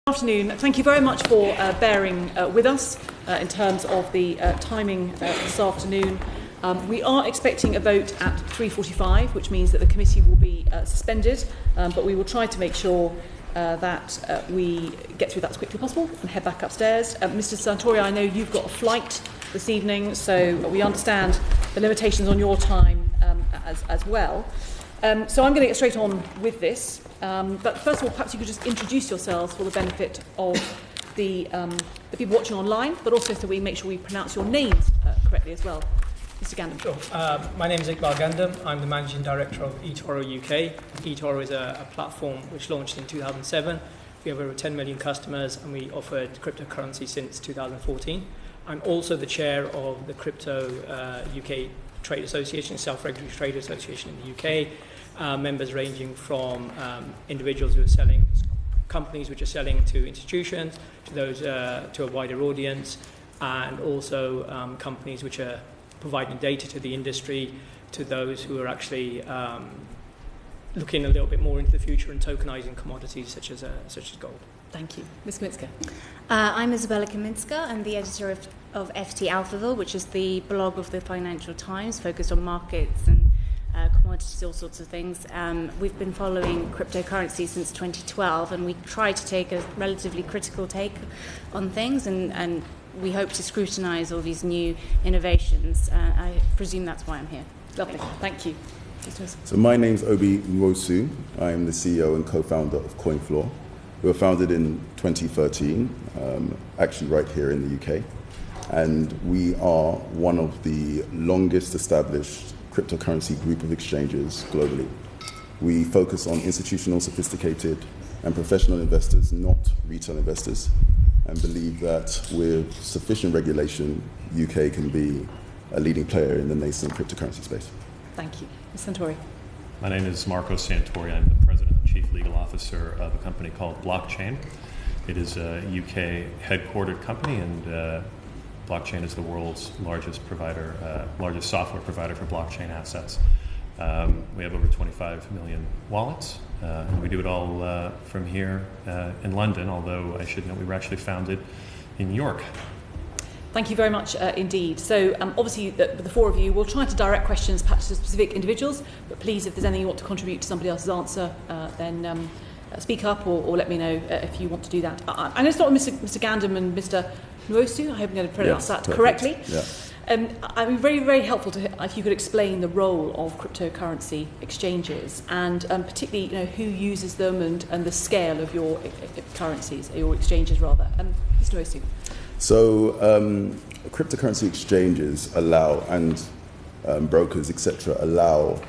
Good afternoon. Thank you very much for bearing with us in terms of the timing this afternoon. We are expecting a vote at 3:45, which means that the committee will be suspended, but we will try to make sure that we get through that as quickly as possible and head back upstairs. Mr. Santori, I know you've got a flight this evening, so we understand the limitations on your time as well. So I'm going to get straight on with this. But first of all, perhaps you could just introduce yourselves for the benefit of the people watching online, but also so we make sure we pronounce your names correctly as well. Mr. Gandham. Sure. My name is Iqbal Gandham. I'm the Managing Director of eToro UK. eToro is a platform which launched in 2007. We have over 10 million customers and we offered cryptocurrency since 2014. I'm also the chair of the Crypto UK Trade Association, Self-Regulatory Trade Association in the UK. Members ranging from individuals who are selling, companies which are selling to institutions, to those to a wider audience, and also companies which are providing data to the industry, to those who are actually looking a little bit more into the future and tokenizing commodities such as gold. Thank you. Ms. Kaminska. I'm Izabella Kaminska. I'm the editor of FT Alphaville, which is the blog of the Financial Times focused on markets and commodities, all sorts of things. We've been following cryptocurrency since 2012, and we try to take a relatively critical take on things, and we hope to scrutinise all these new innovations. I presume that's why I'm here. Lovely. Thank you. So my name's Obi Nwosu. I'm the CEO and co-founder of Coinfloor. We were founded in 2013, actually right here in the UK, and we are one of the longest established cryptocurrency group of exchanges globally. We focus on institutional, sophisticated and professional investors, not retail investors, and believe that with sufficient regulation, UK can be a leading player in the nascent cryptocurrency space. Thank you. Ms. Santori. My name is Marco Santori. I'm the President and Chief Legal Officer of a company called Blockchain. It is a UK headquartered company, and Blockchain is the world's largest software provider for blockchain assets. We have over 25 million wallets, and we do it all from here in London, although I should note we were actually founded in New York. Thank you very much indeed. So obviously the four of you will try to direct questions perhaps to specific individuals, but please, if there's anything you want to contribute to somebody else's answer, then speak up or let me know if you want to do that. I'm going to start with Mr. Gandham and Mr. Nwosu. I hope I'm going to pronounce that correctly. Yeah. I'd be very, very helpful if you could explain the role of cryptocurrency exchanges and particularly who uses them and the scale of your currencies, your exchanges rather. Mr. Nwosu. So cryptocurrency exchanges allow, and brokers, etc., allow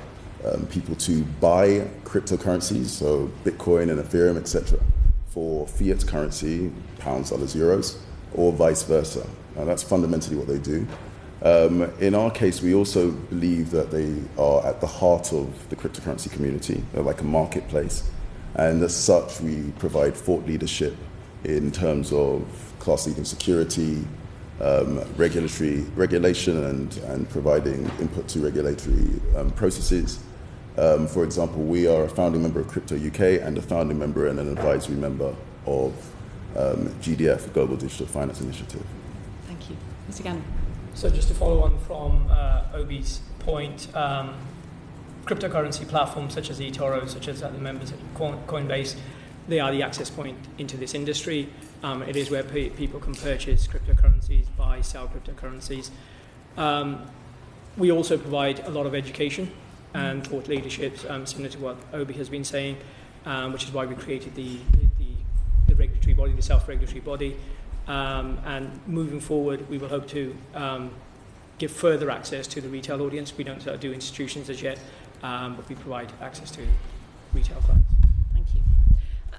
people to buy cryptocurrencies, so Bitcoin and Ethereum, etc., for fiat currency, pounds, dollars, euros, or vice versa. Now, that's fundamentally what they do. In our case, we also believe that they are at the heart of the cryptocurrency community. They're like a marketplace. And as such, we provide thought leadership in terms of class-leading security, regulation, and providing input to regulatory processes. For example, we are a founding member of CryptoUK and a founding member and an advisory member of GDF, Global Digital Finance Initiative. Thank you. Mr. Gandham. So just to follow on from Obi's point, cryptocurrency platforms such as eToro, such as the members at Coinbase, they are the access point into this industry. It is where people can purchase cryptocurrencies, buy, sell cryptocurrencies. We also provide a lot of education and thought leadership, similar to what Obi has been saying, which is why we created the regulatory body, the self-regulatory body. And moving forward, we will hope to give further access to the retail audience. We don't do institutions as yet, but we provide access to retail clients. Thank you.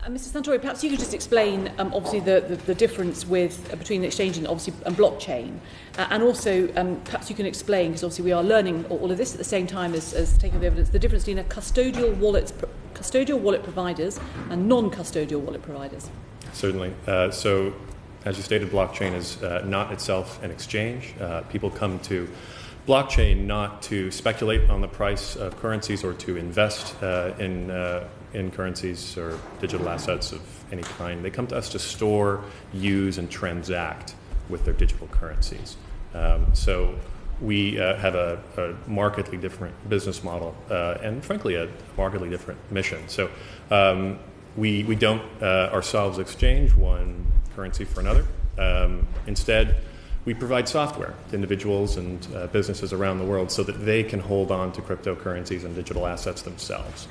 Mr. Santori, perhaps you could just explain, obviously, the difference between exchange and blockchain, and also perhaps you can explain, because obviously we are learning all of this at the same time as taking the evidence, the difference between custodial wallet providers and non-custodial wallet providers. Certainly. So, as you stated, blockchain is not itself an exchange. People come to blockchain not to speculate on the price of currencies or to invest in in currencies or digital assets of any kind. They come to us to store, use, and transact with their digital currencies. So we have a markedly different business model and, frankly, a markedly different mission. So we don't ourselves exchange one currency for another. Instead, we provide software to individuals and businesses around the world so that they can hold on to cryptocurrencies and digital assets themselves.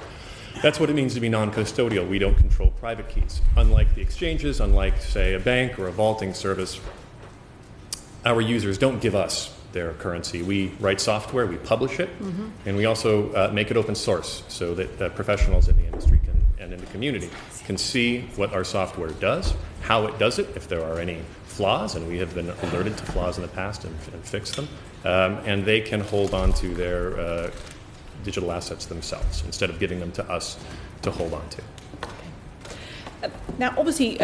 That's what it means to be non-custodial. We don't control private keys. Unlike the exchanges, unlike, say, a bank or a vaulting service, our users don't give us their currency. We write software, we publish it, and we also make it open source so that professionals in the industry and in the community can see what our software does, how it does it, if there are any flaws, and we have been alerted to flaws in the past and fixed them, and they can hold on to their digital assets themselves instead of giving them to us to hold on to. Now, obviously,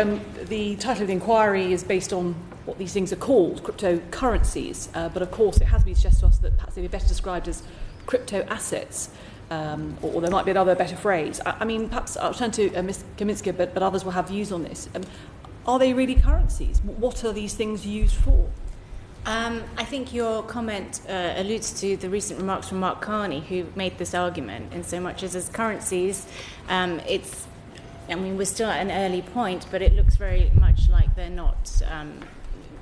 the title of the inquiry is based on what these things are called, cryptocurrencies, but of course it has been suggested to us that perhaps they'd be better described as crypto assets, or there might be another better phrase. I mean, perhaps I'll turn to Ms. Kaminska, but others will have views on this. Are they really currencies? What are these things used for? I think your comment alludes to the recent remarks from Mark Carney, who made this argument, in so much as currencies, we're still at an early point, but it looks very much like they're not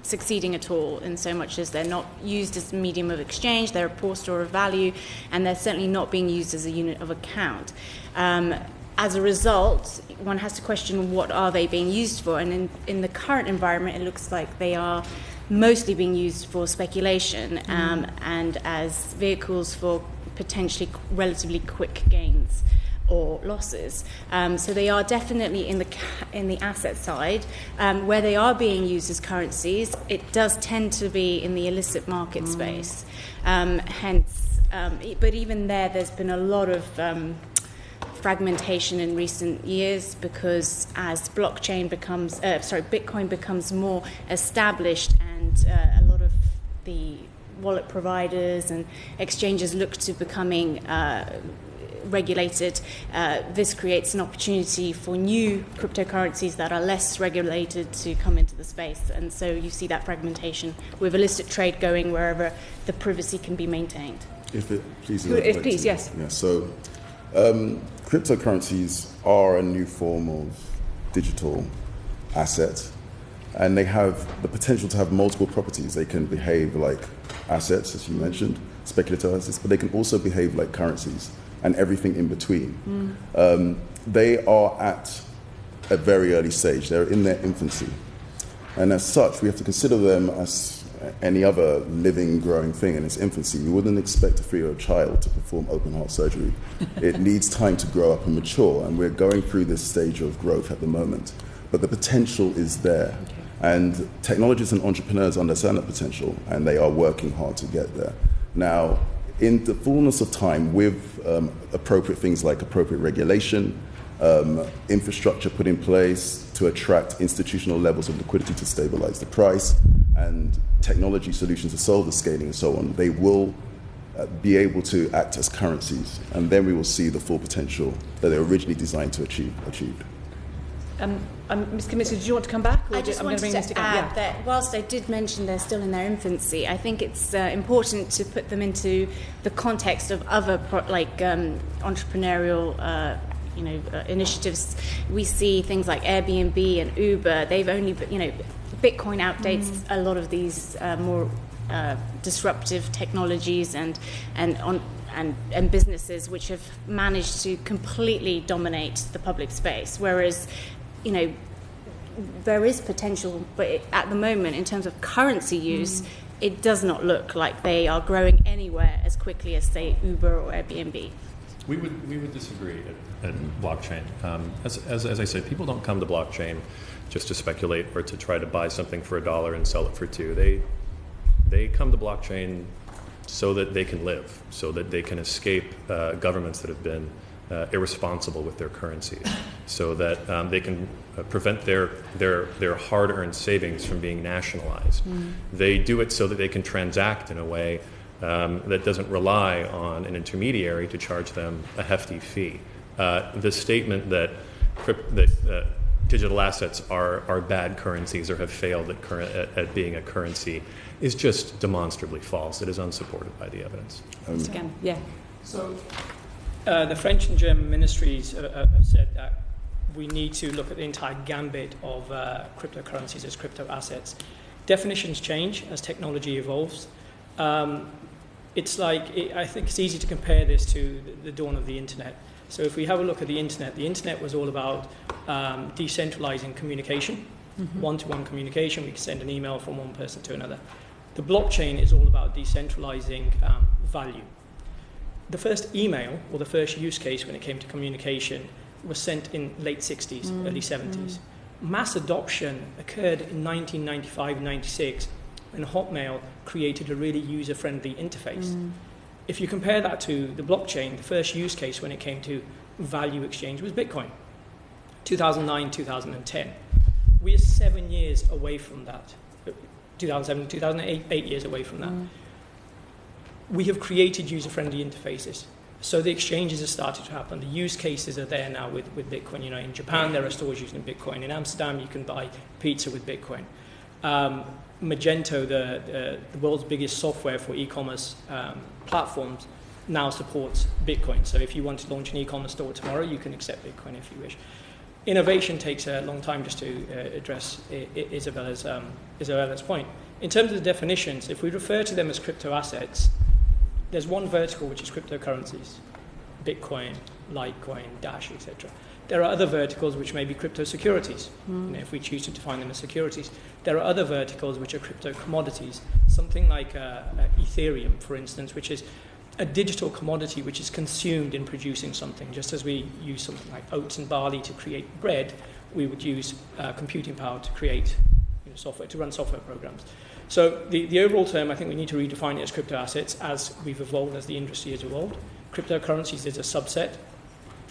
succeeding at all, in so much as they're not used as a medium of exchange, they're a poor store of value, and they're certainly not being used as a unit of account. As a result, one has to question what are they being used for, and in the current environment it looks like they are mostly being used for speculation and as vehicles for potentially relatively quick gains or losses. So they are definitely in the asset side. Where they are being used as currencies, it does tend to be in the illicit market space. But even there's been a lot of fragmentation in recent years, because as Bitcoin becomes more established and a lot of the wallet providers and exchanges look to becoming regulated, this creates an opportunity for new cryptocurrencies that are less regulated to come into the space, and so you see that fragmentation with illicit trade going wherever the privacy can be maintained. Please, yes. Yeah, so cryptocurrencies are a new form of digital asset, and they have the potential to have multiple properties. They can behave like assets, as you mentioned, speculative assets, but they can also behave like currencies and everything in between. They are at a very early stage. They're in their infancy. And as such, we have to consider them as any other living, growing thing in its infancy. You wouldn't expect a 3-year-old child to perform open heart surgery. It needs time to grow up and mature, and we're going through this stage of growth at the moment. But the potential is there. Okay. And technologists and entrepreneurs understand that potential, and they are working hard to get there. Now, in the fullness of time, with appropriate things like appropriate regulation, infrastructure put in place to attract institutional levels of liquidity to stabilize the price, and technology solutions to solve the scaling and so on, they will be able to act as currencies, and then we will see the full potential that they were originally designed to achieve. Ms. Kaminska, did you want to come back? I just wanted to add that whilst I did mention they're still in their infancy, I think it's important to put them into the context of other entrepreneurial initiatives. We see things like Airbnb and Uber. They've only, Bitcoin outdates a lot of these more disruptive technologies and businesses which have managed to completely dominate the public space. Whereas, there is potential, but at the moment, in terms of currency use, it does not look like they are growing anywhere as quickly as, say, Uber or Airbnb. We would disagree at blockchain. As I said, people don't come to blockchain just to speculate or to try to buy something for $1 and sell it for $2. They come to blockchain so that they can live, so that they can escape governments that have been irresponsible with their currencies, so that they can prevent their hard-earned savings from being nationalized. They do it so that they can transact in a way that doesn't rely on an intermediary to charge them a hefty fee. The statement that digital assets are bad currencies or have failed at being a currency is just demonstrably false. It is unsupported by the evidence. Again, yeah. So the French and German ministries have said that we need to look at the entire gambit of cryptocurrencies as crypto assets. Definitions change as technology evolves. I think it's easy to compare this to the dawn of the internet. So if we have a look at the internet was all about decentralizing communication, one-to-one communication. We can send an email from one person to another. The blockchain is all about decentralizing value. The first email, or the first use case when it came to communication, was sent in late 60s, early 70s. Mass adoption occurred in 1995-96 when Hotmail created a really user-friendly interface. If you compare that to the blockchain, the first use case when it came to value exchange was Bitcoin, 2009, 2010. We are 7 years away from that. 2007, 2008, 8 years away from that. We have created user-friendly interfaces. So the exchanges have started to happen. The use cases are there now with Bitcoin. You know, in Japan, there are stores using Bitcoin. In Amsterdam, you can buy pizza with Bitcoin. Magento, the world's biggest software for e-commerce platforms, now supports Bitcoin. So if you want to launch an e-commerce store tomorrow, you can accept Bitcoin if you wish. Innovation takes a long time, just to address Isabella's point. In terms of the definitions, if we refer to them as crypto assets, there's one vertical, which is cryptocurrencies, Bitcoin, Litecoin, Dash, etc. There are other verticals which may be crypto securities, if we choose to define them as securities. There are other verticals which are crypto commodities, something like Ethereum, for instance, which is a digital commodity which is consumed in producing something. Just as we use something like oats and barley to create bread, we would use computing power to create software, to run software programs. So the overall term, I think we need to redefine it as crypto assets as we've evolved, as the industry has evolved. Cryptocurrencies is a subset.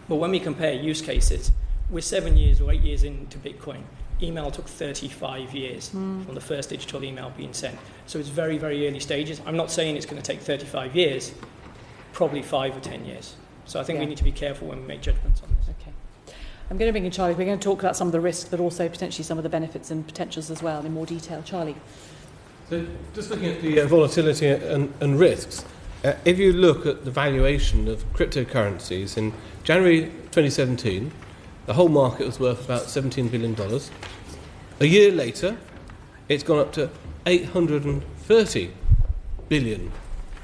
But when we compare use cases, we're 7 years or 8 years into Bitcoin. Email took 35 years from the first digital email being sent. So it's very, very early stages. I'm not saying it's going to take 35 years, probably 5 or 10 years. So I think we need to be careful when we make judgments on this. Okay. I'm going to bring in Charlie. We're going to talk about some of the risks, but also potentially some of the benefits and potentials as well in more detail. Charlie. So just looking at the volatility and risks, if you look at the valuation of cryptocurrencies in January 2017, the whole market was worth about $17 billion. A year later, it's gone up to $830 billion.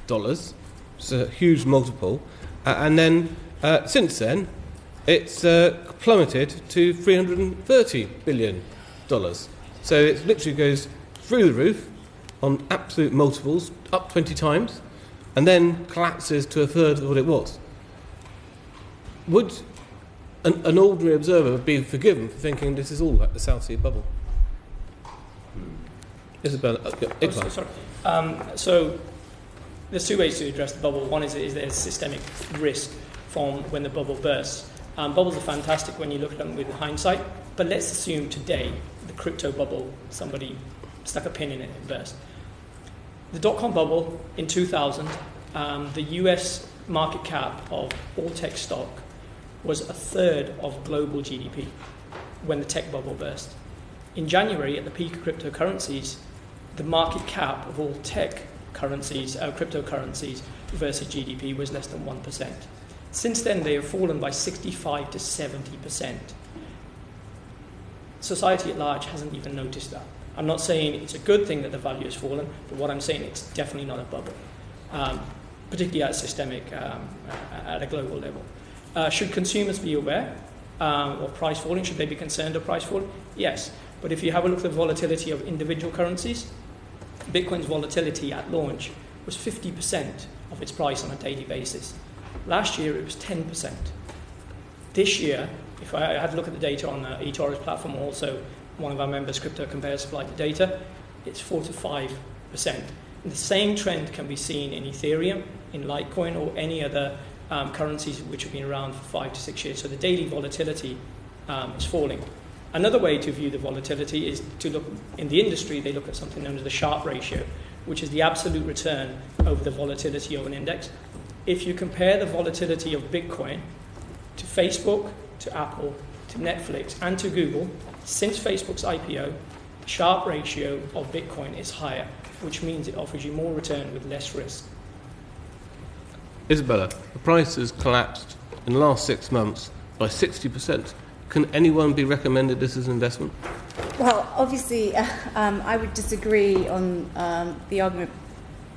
It's a huge multiple. And then, since then, it's plummeted to $330 billion. So it literally goes through the roof on absolute multiples, up 20 times, and then collapses to a third of what it was. Would an ordinary observer be forgiven for thinking this is all like the South Sea bubble? Izabella, Iqbal. Sorry. So there's two ways to address the bubble. One is there's systemic risk from when the bubble bursts. Bubbles are fantastic when you look at them with hindsight, but let's assume today the crypto bubble, somebody stuck a pin in it and burst. The dot-com bubble in 2000, the US market cap of all tech stock was a third of global GDP when the tech bubble burst. In January, at the peak of cryptocurrencies, the market cap of all tech currencies, cryptocurrencies versus GDP was less than 1%. Since then, they have fallen by 65 to 70%. Society at large hasn't even noticed that. I'm not saying it's a good thing that the value has fallen, but what I'm saying, it's definitely not a bubble, particularly at systemic, at a global level. Should consumers be aware of price falling? Should they be concerned of price falling? Yes. But if you have a look at the volatility of individual currencies, Bitcoin's volatility at launch was 50% of its price on a daily basis. Last year, it was 10%. This year, if I had a look at the data on eToro's platform, also one of our members, Crypto Compare, supplied the data, it's 4 to 5%. And the same trend can be seen in Ethereum, in Litecoin, or any other currencies which have been around for 5 to 6 years. So the daily volatility is falling. Another way to view the volatility is to look, in the industry, they look at something known as the Sharpe ratio, which is the absolute return over the volatility of an index. If you compare the volatility of Bitcoin to Facebook, to Apple, to Netflix, and to Google, since Facebook's IPO, the Sharpe ratio of Bitcoin is higher, which means it offers you more return with less risk. Izabella, the price has collapsed in the last 6 months by 60%. Can anyone be recommended this as an investment? Well, obviously, I would disagree on the argument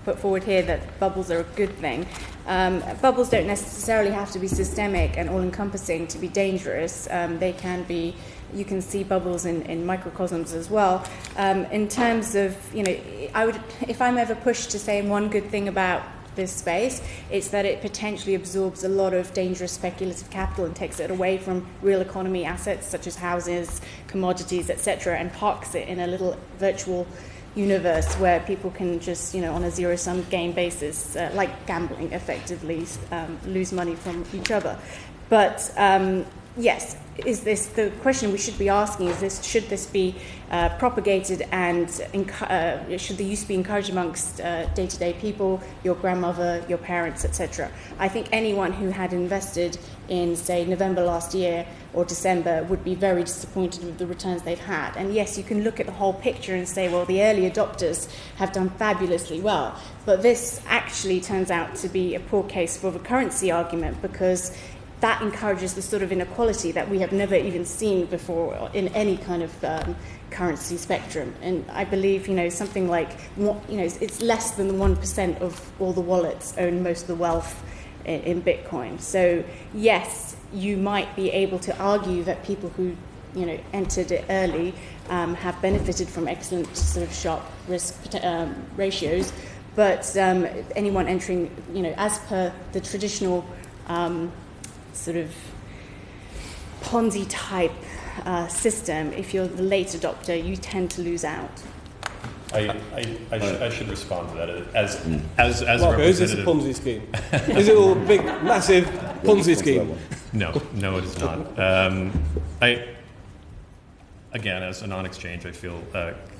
put forward here that bubbles are a good thing. Bubbles don't necessarily have to be systemic and all-encompassing to be dangerous. They can be. You can see bubbles in microcosms as well. In terms of, I would, if I'm ever pushed to say one good thing about this space, it's that it potentially absorbs a lot of dangerous speculative capital and takes it away from real economy assets such as houses, commodities, etc., and parks it in a little virtual universe where people can just, on a zero-sum game basis, like gambling, effectively lose money from each other. But yes, is this the question we should be asking? Should this be propagated and should the use be encouraged amongst day-to-day people, your grandmother, your parents, etc.? I think anyone who had invested in, say, November last year or December would be very disappointed with the returns they've had. And yes, you can look at the whole picture and say, well, the early adopters have done fabulously well. But this actually turns out to be a poor case for the currency argument, because that encourages the sort of inequality that we have never even seen before in any kind of currency spectrum. And I believe, something like, it's less than 1% of all the wallets own most of the wealth in Bitcoin. So yes, you might be able to argue that people who, entered it early have benefited from excellent sort of sharp risk ratios. But anyone entering, as per the traditional sort of Ponzi type system, if you're the late adopter, you tend to lose out. I should respond to that as Marco, is this a Ponzi scheme? Is it all a big, massive Ponzi scheme? No, it is not. Again, as a non-exchange, I feel,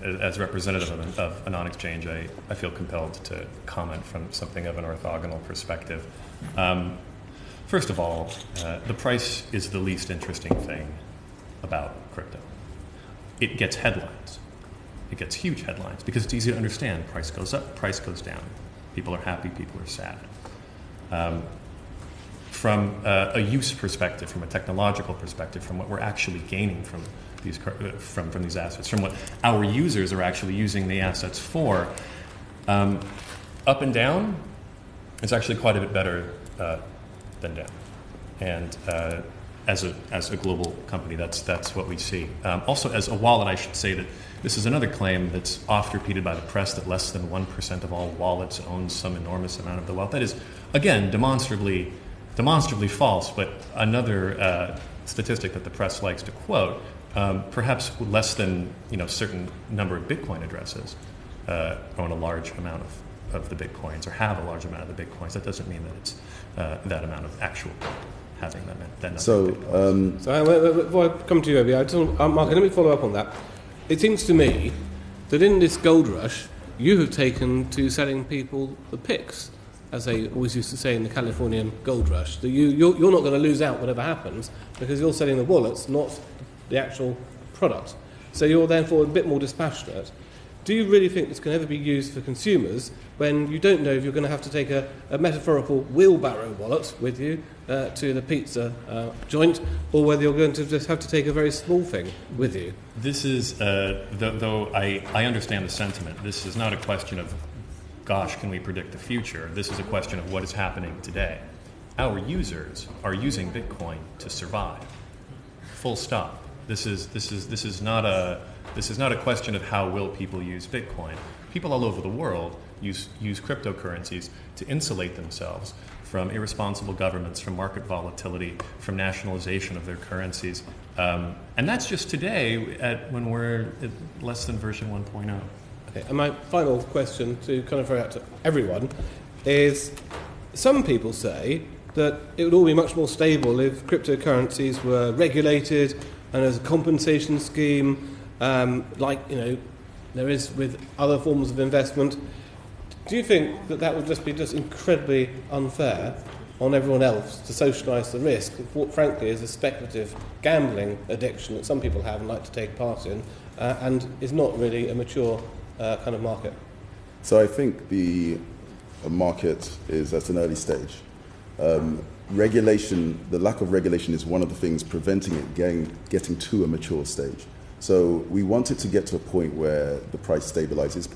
as representative of a non-exchange, I feel compelled to comment from something of an orthogonal perspective. First of all, the price is the least interesting thing about crypto. It gets headlines. It gets huge headlines because it's easy to understand. Price goes up, price goes down. People are happy, people are sad. From a use perspective, from a technological perspective, from what we're actually gaining from these assets, from what our users are actually using the assets for, up and down, it's actually quite a bit better than down. And as a global company, that's what we see. Also, as a wallet, I should say that this is another claim that's oft repeated by the press, that less than 1% of all wallets owns some enormous amount of the wealth. That is, again, demonstrably false, but another statistic that the press likes to quote, perhaps less than a certain number of Bitcoin addresses own a large amount of the Bitcoins, or have a large amount of the Bitcoins. That doesn't mean that it's that amount of actual having that number. So, before I come to you, Obi, Mark, let me follow up on that. It seems to me that in this gold rush, you have taken to selling people the picks, as they always used to say in the Californian gold rush. That you're not going to lose out whatever happens, because you're selling the wallets, not the actual product. So you're therefore a bit more dispassionate. Do you really think this can ever be used for consumers when you don't know if you're going to have to take a metaphorical wheelbarrow wallet with you to the pizza joint, or whether you're going to just have to take a very small thing with you? This is, though I understand the sentiment, this is not a question of, gosh, can we predict the future? This is a question of what is happening today. Our users are using Bitcoin to survive. Full stop. This is not a question of how will people use Bitcoin. People all over the world use cryptocurrencies to insulate themselves from irresponsible governments, from market volatility, from nationalization of their currencies. And that's just today when we're at less than version 1.0. Okay, and my final question to kind of throw out to everyone is, some people say that it would all be much more stable if cryptocurrencies were regulated and there's a compensation scheme, there is with other forms of investment. Do you think that would just be incredibly unfair on everyone else to socialise the risk of what frankly is a speculative gambling addiction that some people have and like to take part in, and is not really a mature kind of market. So I think the market is at an early stage. Regulation, the lack of regulation is one of the things preventing it getting to a mature stage. So we want it to get to a point where the price stabilizes.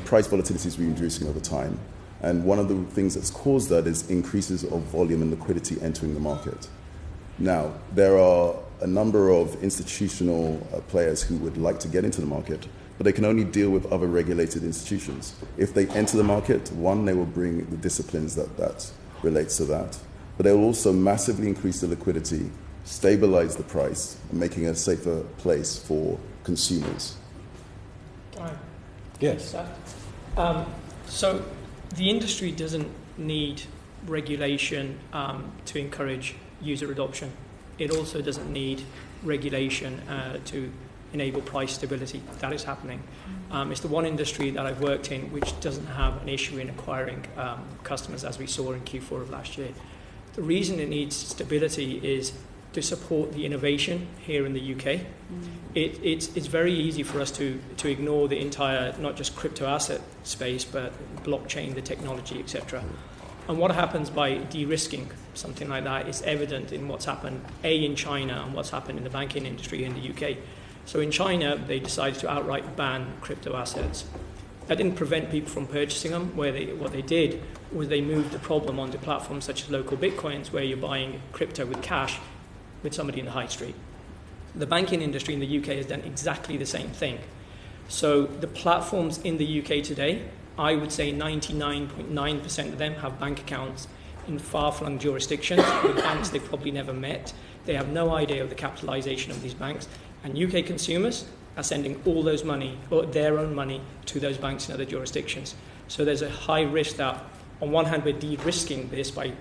Price volatility is reducing over time. And one of the things that's caused that is increases of volume and liquidity entering the market. Now, there are a number of institutional players who would like to get into the market, but they can only deal with other regulated institutions. If they enter the market, one, they will bring the disciplines that relates to that, but they will also massively increase the liquidity, stabilize the price, and making a safer place for consumers. Yes. So the industry doesn't need regulation to encourage user adoption. It also doesn't need regulation to enable price stability. That is happening. It's the one industry that I've worked in which doesn't have an issue in acquiring customers, as we saw in Q4 of last year. The reason it needs stability is to support the innovation here in the UK. It's very easy for us to ignore the entire, not just crypto asset space, but blockchain, the technology, etc. And what happens by de-risking something like that is evident in what's happened, in China and what's happened in the banking industry in the UK. So in China, they decided to outright ban crypto assets. That didn't prevent people from purchasing them. What they did was they moved the problem onto platforms such as local bitcoins, where you're buying crypto with cash with somebody in the high street. The banking industry in the UK has done exactly the same thing. So the platforms in the UK today, I would say 99.9% of them have bank accounts in far-flung jurisdictions with banks they've probably never met. They have no idea of the capitalization of these banks. And UK consumers are sending all those money, or their own money, to those banks in other jurisdictions. So there's a high risk that, on one hand, we're de-risking this by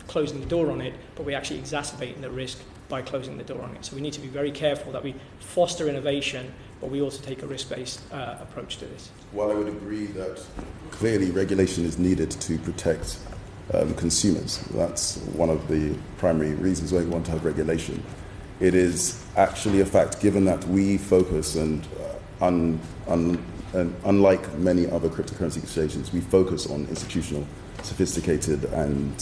closing the door on it, but we're actually exacerbating the risk by closing the door on it. So we need to be very careful that we foster innovation, but we also take a risk-based approach to this. While I would agree that clearly regulation is needed to protect consumers, that's one of the primary reasons why we want to have regulation. It is actually a fact, given that we focus, and unlike many other cryptocurrency exchanges, we focus on institutional, sophisticated and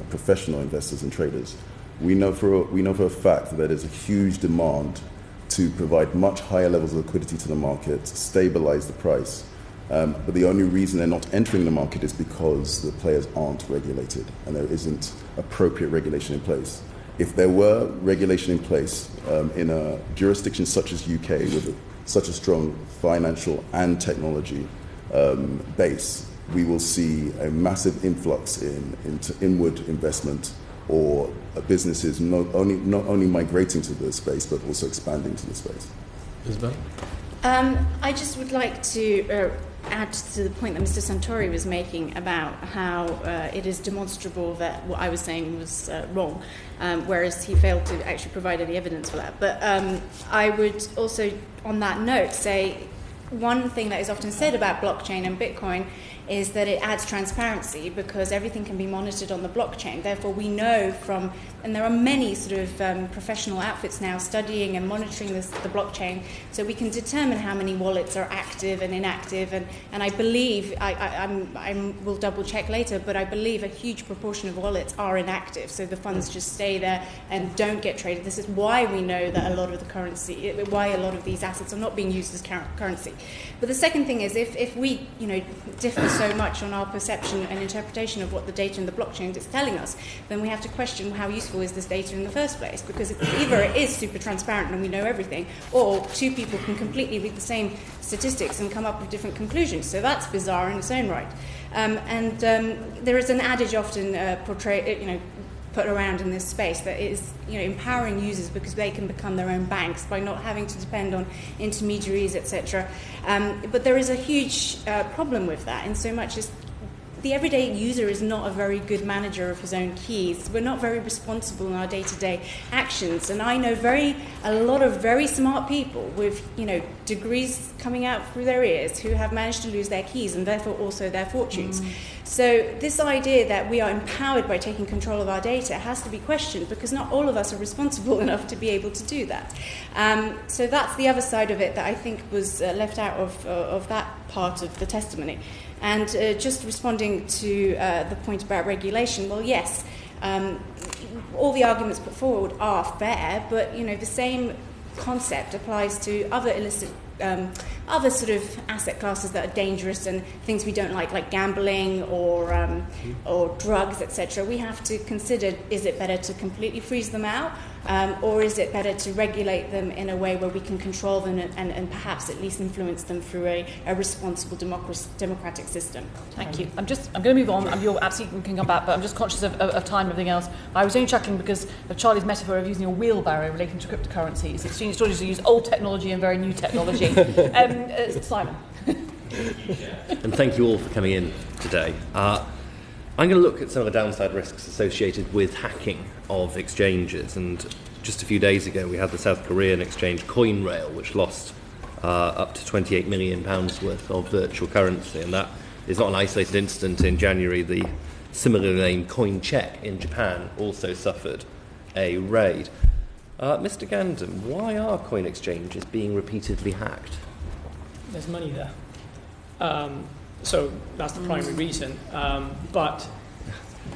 professional investors and traders. We know for a fact that there's a huge demand to provide much higher levels of liquidity to the market, stabilize the price. But the only reason they're not entering the market is because the players aren't regulated and there isn't appropriate regulation in place. If there were regulation in place in a jurisdiction such as UK with such a strong financial and technology base, we will see a massive influx into inward investment, or businesses not only migrating to the space but also expanding to the space. Izabella? I just would like to add to the point that Mr. Santori was making about how it is demonstrable that what I was saying was wrong, whereas he failed to actually provide any evidence for that. But I would also, on that note, say one thing that is often said about blockchain and Bitcoin is that it adds transparency because everything can be monitored on the blockchain. Therefore, we know from, and there are many sort of professional outfits now studying and monitoring the blockchain, so we can determine how many wallets are active and inactive. And I believe, I will double check later, but I believe a huge proportion of wallets are inactive, so the funds just stay there and don't get traded. This is why we know that a lot of the currency, why a lot of these assets are not being used as currency. But the second thing is, if we, differ so much on our perception and interpretation of what the data in the blockchain is telling us, then we have to question how useful is this data in the first place, because either it is super transparent and we know everything, or two people can completely read the same statistics and come up with different conclusions. So that's bizarre in its own right. There is an adage often put around in this space that is empowering users because they can become their own banks by not having to depend on intermediaries, etc. But there is a huge problem with that, in so much as the everyday user is not a very good manager of his own keys. We're not very responsible in our day-to-day actions. And I know a lot of very smart people with degrees coming out through their ears who have managed to lose their keys and therefore also their fortunes. So this idea that we are empowered by taking control of our data has to be questioned, because not all of us are responsible enough to be able to do that. So that's the other side of it that I think was left out of that part of the testimony. And just responding to the point about regulation, well, yes, all the arguments put forward are fair, but the same concept applies to other illicit, other sort of asset classes that are dangerous and things we don't like gambling or drugs, etc. We have to consider: is it better to completely freeze them out, or is it better to regulate them in a way where we can control them and perhaps at least influence them through a responsible democratic system? Thank you. I'm going to move on. You're absolutely can come back, but I'm just conscious of time and everything else. I was only chuckling because of Charlie's metaphor of using a wheelbarrow relating to cryptocurrencies. Exchange stories use old technology and very new technology. Simon. And thank you all for coming in today. I'm going to look at some of the downside risks associated with hacking of exchanges. And just a few days ago, we had the South Korean exchange Coinrail, which lost up to £28 million worth of virtual currency. And that is not an isolated incident. In January, the similarly named CoinCheck in Japan also suffered a raid. Mr. Gandham, why are coin exchanges being repeatedly hacked? There's money there. So that's the primary reason. But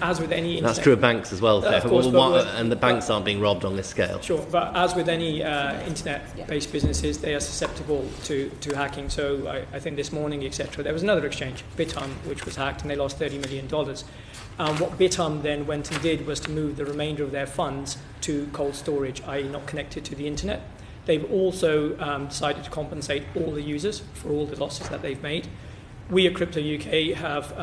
as with any internet... That's true of banks as well. Of course, and the banks aren't being robbed on this scale. Sure, but as with any internet-based businesses, they are susceptible to hacking. So I think this morning, etc., there was another exchange, Bithumb, which was hacked, and they lost $30 million. What Bithumb then went and did was to move the remainder of their funds to cold storage, i.e. not connected to the internet. They've also decided to compensate all the users for all the losses that they've made. We at CryptoUK have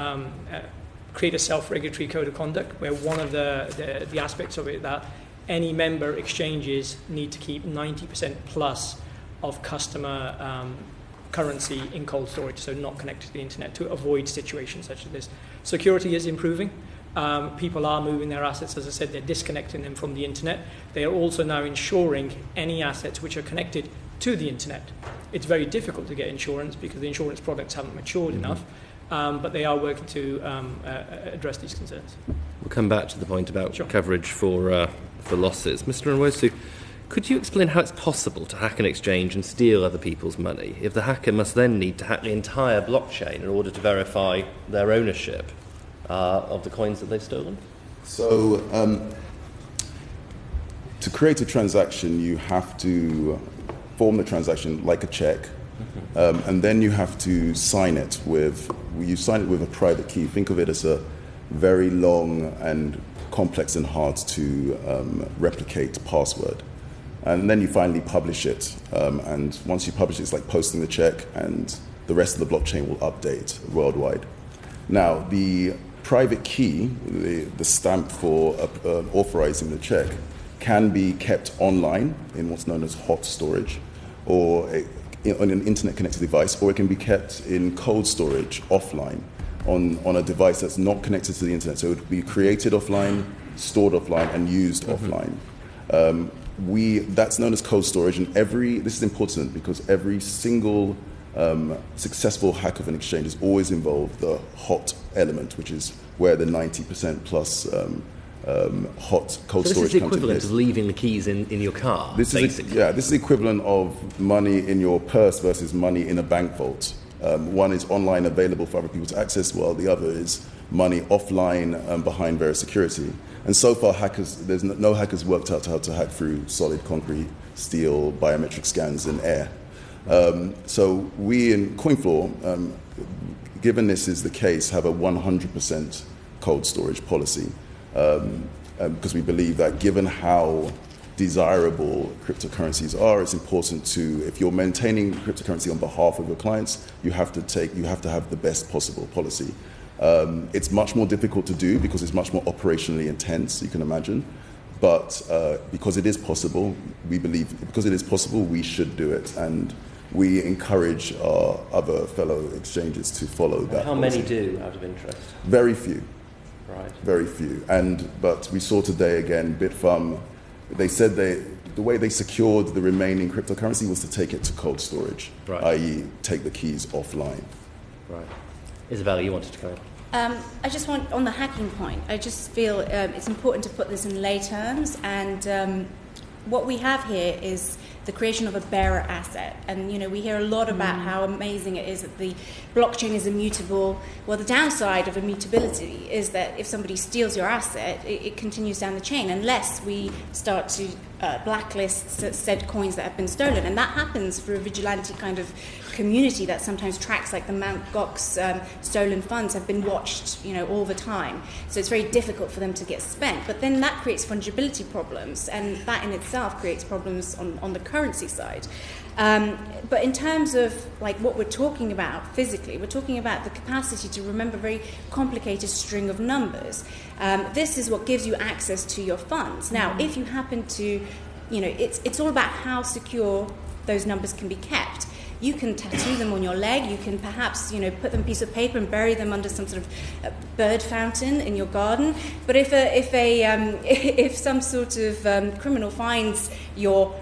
created a self-regulatory code of conduct where one of the aspects of it that any member exchanges need to keep 90% plus of customer currency in cold storage, so not connected to the internet, to avoid situations such as this. Security is improving. People are moving their assets. As I said, they're disconnecting them from the internet. They are also now insuring any assets which are connected to the internet. It's very difficult to get insurance because the insurance products haven't matured enough, but they are working to address these concerns. We'll come back to the point about coverage for losses. Mr. Nwosu, could you explain how it's possible to hack an exchange and steal other people's money if the hacker must then need to hack the entire blockchain in order to verify their ownership of the coins that they've stolen? So, to create a transaction, you have to form the transaction like a check, and then you have to sign it with a private key. Think of it as a very long and complex and hard to replicate password. And then you finally publish it. And once you publish it, it's like posting the check, and the rest of the blockchain will update worldwide. Now, the private key, the stamp for authorizing the check, can be kept online in what's known as hot storage, or on an internet-connected device, or it can be kept in cold storage offline on a device that's not connected to the internet. So it would be created offline, stored offline, and used offline. That's known as cold storage, and this is important because every single successful hack of an exchange has always involved the hot element, which is where the 90% plus hot cold storage comes in. So this is the equivalent of leaving the keys in your car, basically? This is the equivalent of money in your purse versus money in a bank vault. One is online available for other people to access, while the other is money offline behind various security. And so far, no hackers worked out how to hack through solid concrete, steel, biometric scans, and air. So we in Coinfloor, given this is the case, have a 100% cold storage policy because we believe that given how desirable cryptocurrencies are, it's important to, if you're maintaining cryptocurrency on behalf of your clients, you have to have the best possible policy. It's much more difficult to do because it's much more operationally intense, you can imagine. But because it is possible, we should do it. And we encourage our other fellow exchanges to follow that. How many do, out of interest? Very few. Right. Very few. But we saw today again, Bithumb, they said the way they secured the remaining cryptocurrency was to take it to cold storage, right. i.e. take the keys offline. Right. Izabella, you wanted to come in. I just want, on the hacking point, I just feel it's important to put this in lay terms, and what we have here is the creation of a bearer asset. And, we hear a lot about how amazing it is that the blockchain is immutable. Well, the downside of immutability is that if somebody steals your asset, it continues down the chain unless we start to blacklist said coins that have been stolen. And that happens through a vigilante kind of community that sometimes tracks, like the Mt. Gox stolen funds have been watched, all the time. So it's very difficult for them to get spent. But then that creates fungibility problems, and that in itself creates problems on the currency side. But in terms of what we're talking about physically, we're talking about the capacity to remember a very complicated string of numbers. This is what gives you access to your funds. Now, if you happen to, it's all about how secure those numbers can be kept. You can tattoo them on your leg. You can perhaps, put them on a piece of paper and bury them under some sort of bird fountain in your garden. But if some sort of criminal finds your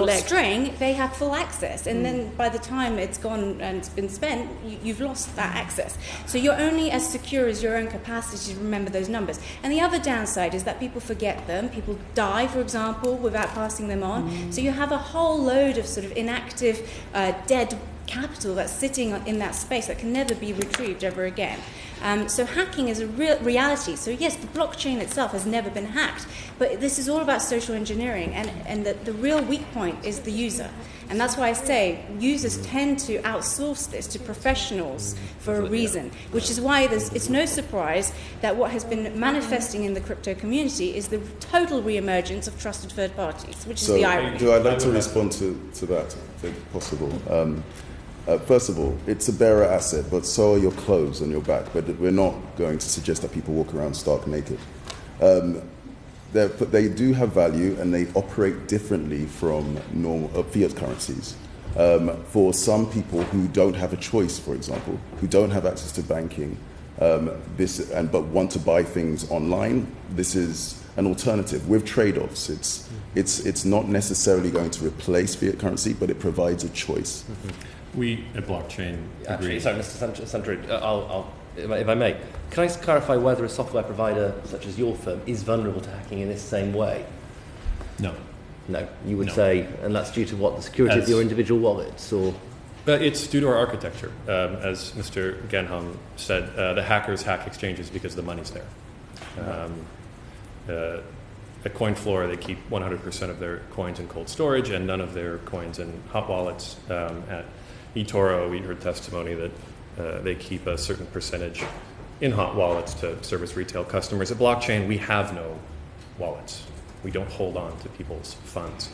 string, they have full access, and then by the time it's gone and it's been spent, you've lost that access. So you're only as secure as your own capacity to remember those numbers. And the other downside is that people forget them. People die, for example, without passing them on. So you have a whole load of sort of inactive, dead capital that's sitting in that space that can never be retrieved ever again. So hacking is a real reality. So yes, the blockchain itself has never been hacked, but this is all about social engineering, and the real weak point is the user. And that's why I say users tend to outsource this to professionals for a reason, which is why it's no surprise that what has been manifesting in the crypto community is the total re-emergence of trusted third parties, which is the irony. I'd like to respond to that, if possible. First of all, it's a bearer asset, but so are your clothes on your back. But we're not going to suggest that people walk around stark naked. But they do have value, and they operate differently from normal fiat currencies. For some people who don't have a choice, for example, who don't have access to banking, but want to buy things online, this is an alternative with trade-offs. It's not necessarily going to replace fiat currency, but it provides a choice. We at Blockchain agree. Actually, sorry, Mr. Santori, if I may, can I clarify whether a software provider such as your firm is vulnerable to hacking in this same way? No. No, you would No. say, and that's due to what, the security of your individual wallets, or? It's due to our architecture. As Mr. Gandham said, the hackers hack exchanges because the money's there. At Coinfloor, they keep 100% of their coins in cold storage and none of their coins in hot wallets. At eToro, we heard testimony that they keep a certain percentage in hot wallets to service retail customers. At Blockchain, we have no wallets. We don't hold on to people's funds.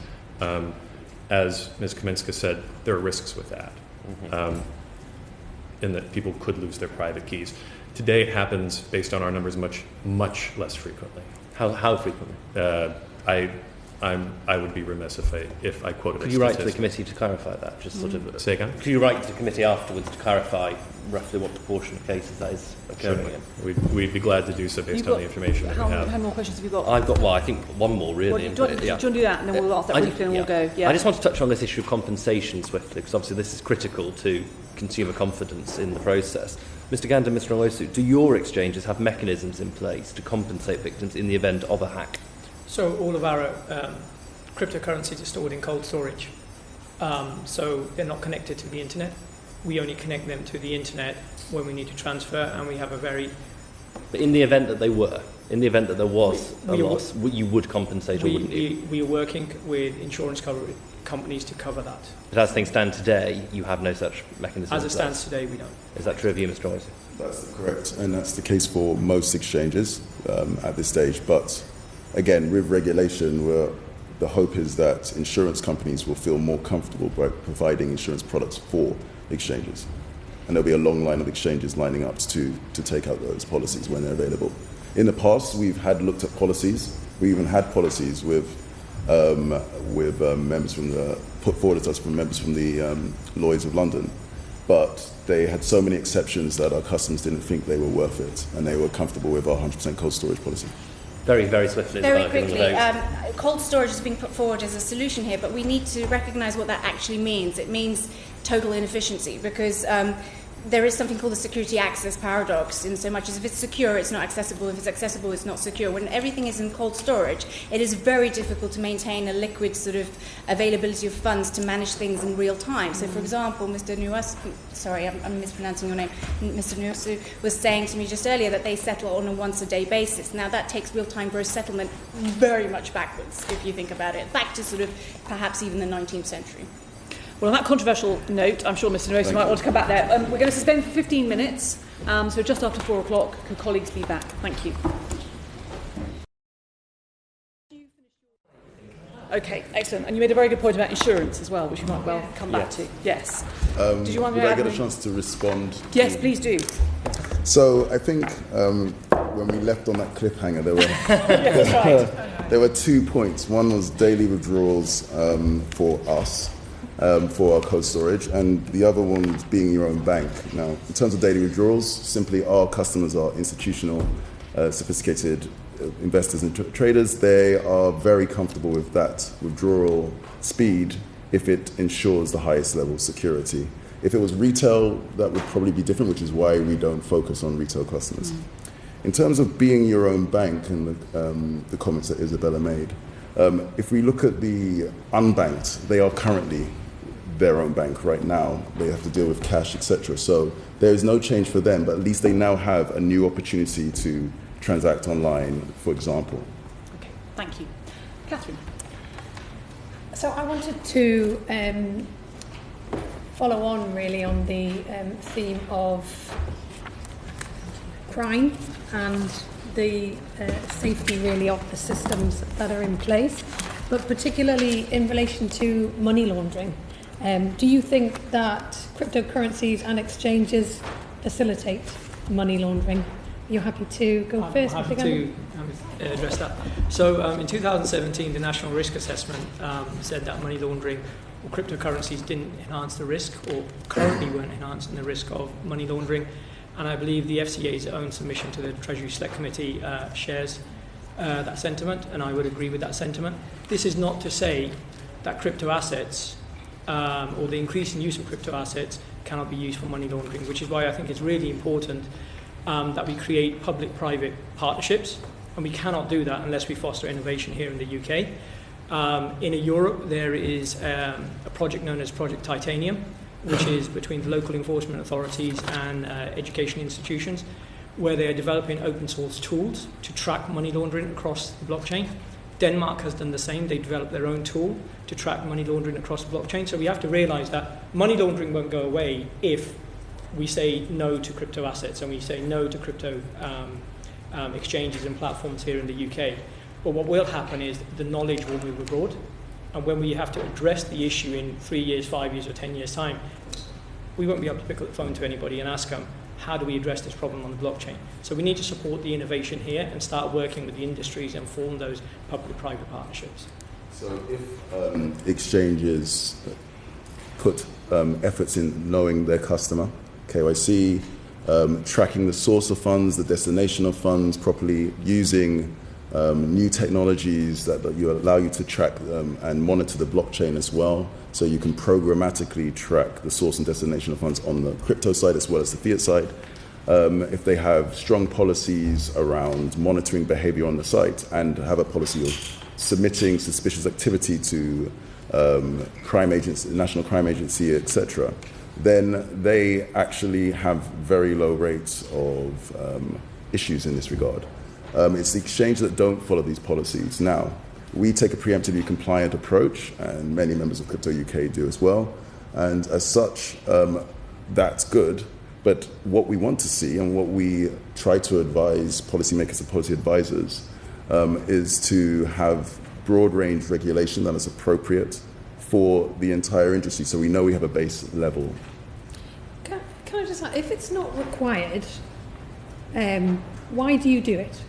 As Ms. Kaminska said, there are risks with that, in that people could lose their private keys. Today, it happens, based on our numbers, much less frequently. How frequently? I would be remiss if I quoted. Could you write to the committee to clarify that? Just sort of. Say again? Could you write to the committee afterwards to clarify roughly what proportion of cases that is occurring in? We'd be glad to do so based on the information that we have. How many more questions have you got? I've got, I think one more really. Do you want to do that, and then we'll ask that briefly and we'll go? Yeah. I just want to touch on this issue of compensation swiftly, because obviously this is critical to consumer confidence in the process. Mr. Gandham, Mr. Nwosu, do your exchanges have mechanisms in place to compensate victims in the event of a hack? So all of our cryptocurrencies are stored in cold storage. So they're not connected to the internet. We only connect them to the internet when we need to transfer, and we have a very... But in the event that they were, in the event that there was a loss, you would compensate, or wouldn't you? We are working with insurance companies to cover that. But as things stand today, you have no such mechanism. As it stands today, we don't. Is that true of you, Mr. Nwosu? That's correct, and that's the case for most exchanges at this stage. But again, with regulation, the hope is that insurance companies will feel more comfortable by providing insurance products for exchanges. And there'll be a long line of exchanges lining up to take out those policies when they're available. In the past, we've looked at policies. We even had policies with members put forward to us from members from the Lloyd's of London. But they had so many exceptions that our customers didn't think they were worth it, and they were comfortable with our 100% cold storage policy. Very, very swiftly. Very quickly, cold storage is being put forward as a solution here, but we need to recognise what that actually means. It means total inefficiency, because there is something called the security access paradox, in so much as if it's secure, it's not accessible. If it's accessible, it's not secure. When everything is in cold storage, it is very difficult to maintain a liquid sort of availability of funds to manage things in real time. So, for example, Mr. Nwosu, sorry, I'm mispronouncing your name, Mr. Nwosu was saying to me just earlier that they settle on a once-a-day basis. Now, that takes real-time gross settlement very much backwards, if you think about it, back to sort of perhaps even the 19th century. Well, on that controversial note, I'm sure Mr. Nwosu might want to come back there. We're going to suspend for 15 minutes, so just after 4 o'clock, can colleagues be back? Thank you. Okay, excellent. And you made a very good point about insurance as well, which we might well come back to. Yes. Did you want to get a chance to respond? Yes, please do. So I think when we left on that cliffhanger, there were Yes, that's right. there were 2 points. One was daily withdrawals for us. For our cold storage, and the other one is being your own bank. Now, in terms of daily withdrawals, simply our customers are institutional, sophisticated investors and traders. They are very comfortable with that withdrawal speed if it ensures the highest level of security. If it was retail, that would probably be different, which is why we don't focus on retail customers. In terms of being your own bank and the comments that Izabella made, if we look at the unbanked, they are currently their own bank right now. They have to deal with cash, etc. So there is no change for them, but at least they now have a new opportunity to transact online, for example. Okay, thank you. Catherine. So I wanted to follow on really on the theme of crime and the safety really of the systems that are in place, but particularly in relation to money laundering. Do you think that cryptocurrencies and exchanges facilitate money laundering? Are you happy to go first? I'm happy to address that. So in 2017, the National Risk Assessment said that money laundering or cryptocurrencies didn't enhance the risk, or currently weren't enhancing the risk of money laundering. And I believe the FCA's own submission to the Treasury Select Committee shares that sentiment, and I would agree with that sentiment. This is not to say that crypto assets or the increasing use of crypto assets cannot be used for money laundering, which is why I think it's really important that we create public-private partnerships, and we cannot do that unless we foster innovation here in the UK. In Europe, there is a project known as Project Titanium, which is between the local enforcement authorities and education institutions, where they are developing open source tools to track money laundering across the blockchain. Denmark has done the same. They developed their own tool to track money laundering across the blockchain. So we have to realize that money laundering won't go away if we say no to crypto assets and we say no to crypto exchanges and platforms here in the UK. But what will happen is the knowledge will move abroad. And when we have to address the issue in 3 years, 5 years, or 10 years' time, we won't be able to pick up the phone to anybody and ask them, how do we address this problem on the blockchain? So we need to support the innovation here and start working with the industries and form those public-private partnerships. So if exchanges put efforts in knowing their customer, KYC, tracking the source of funds, the destination of funds properly, using new technologies that allow you to track and monitor the blockchain as well, so you can programmatically track the source and destination of funds on the crypto side as well as the fiat side. If they have strong policies around monitoring behavior on the site and have a policy of submitting suspicious activity to crime agency, National Crime Agency, etc., then they actually have very low rates of issues in this regard. It's the exchange that don't follow these policies. Now, we take a preemptively compliant approach, and many members of CryptoUK do as well. And as such, that's good. But what we want to see, and what we try to advise policymakers and policy advisors, is to have broad-range regulation that is appropriate for the entire industry, so we know we have a base level. Can I just ask, if it's not required, why do you do it?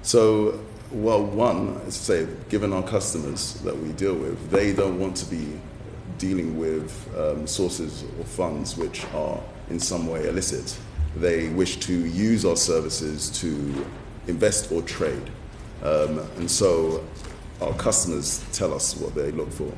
So, well, one, as I say, given our customers that we deal with, they don't want to be dealing with sources of funds which are in some way illicit. They wish to use our services to invest or trade. And so our customers tell us what they look for.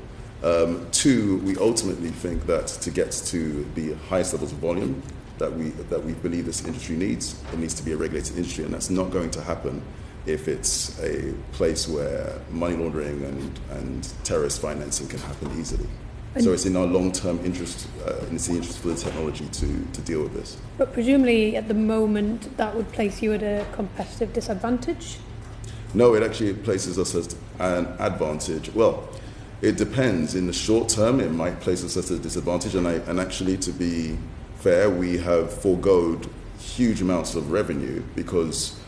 Two, we ultimately think that to get to the highest levels of volume that we believe this industry needs, it needs to be a regulated industry, and that's not going to happen if it's a place where money laundering and terrorist financing can happen easily. So it's in our long-term interest, and it's the interest for the technology to deal with this. But presumably at the moment that would place you at a competitive disadvantage? No, it actually places us at an advantage. Well, it depends. In the short term, it might place us at a disadvantage, and actually, to be fair, we have foregoed huge amounts of revenue because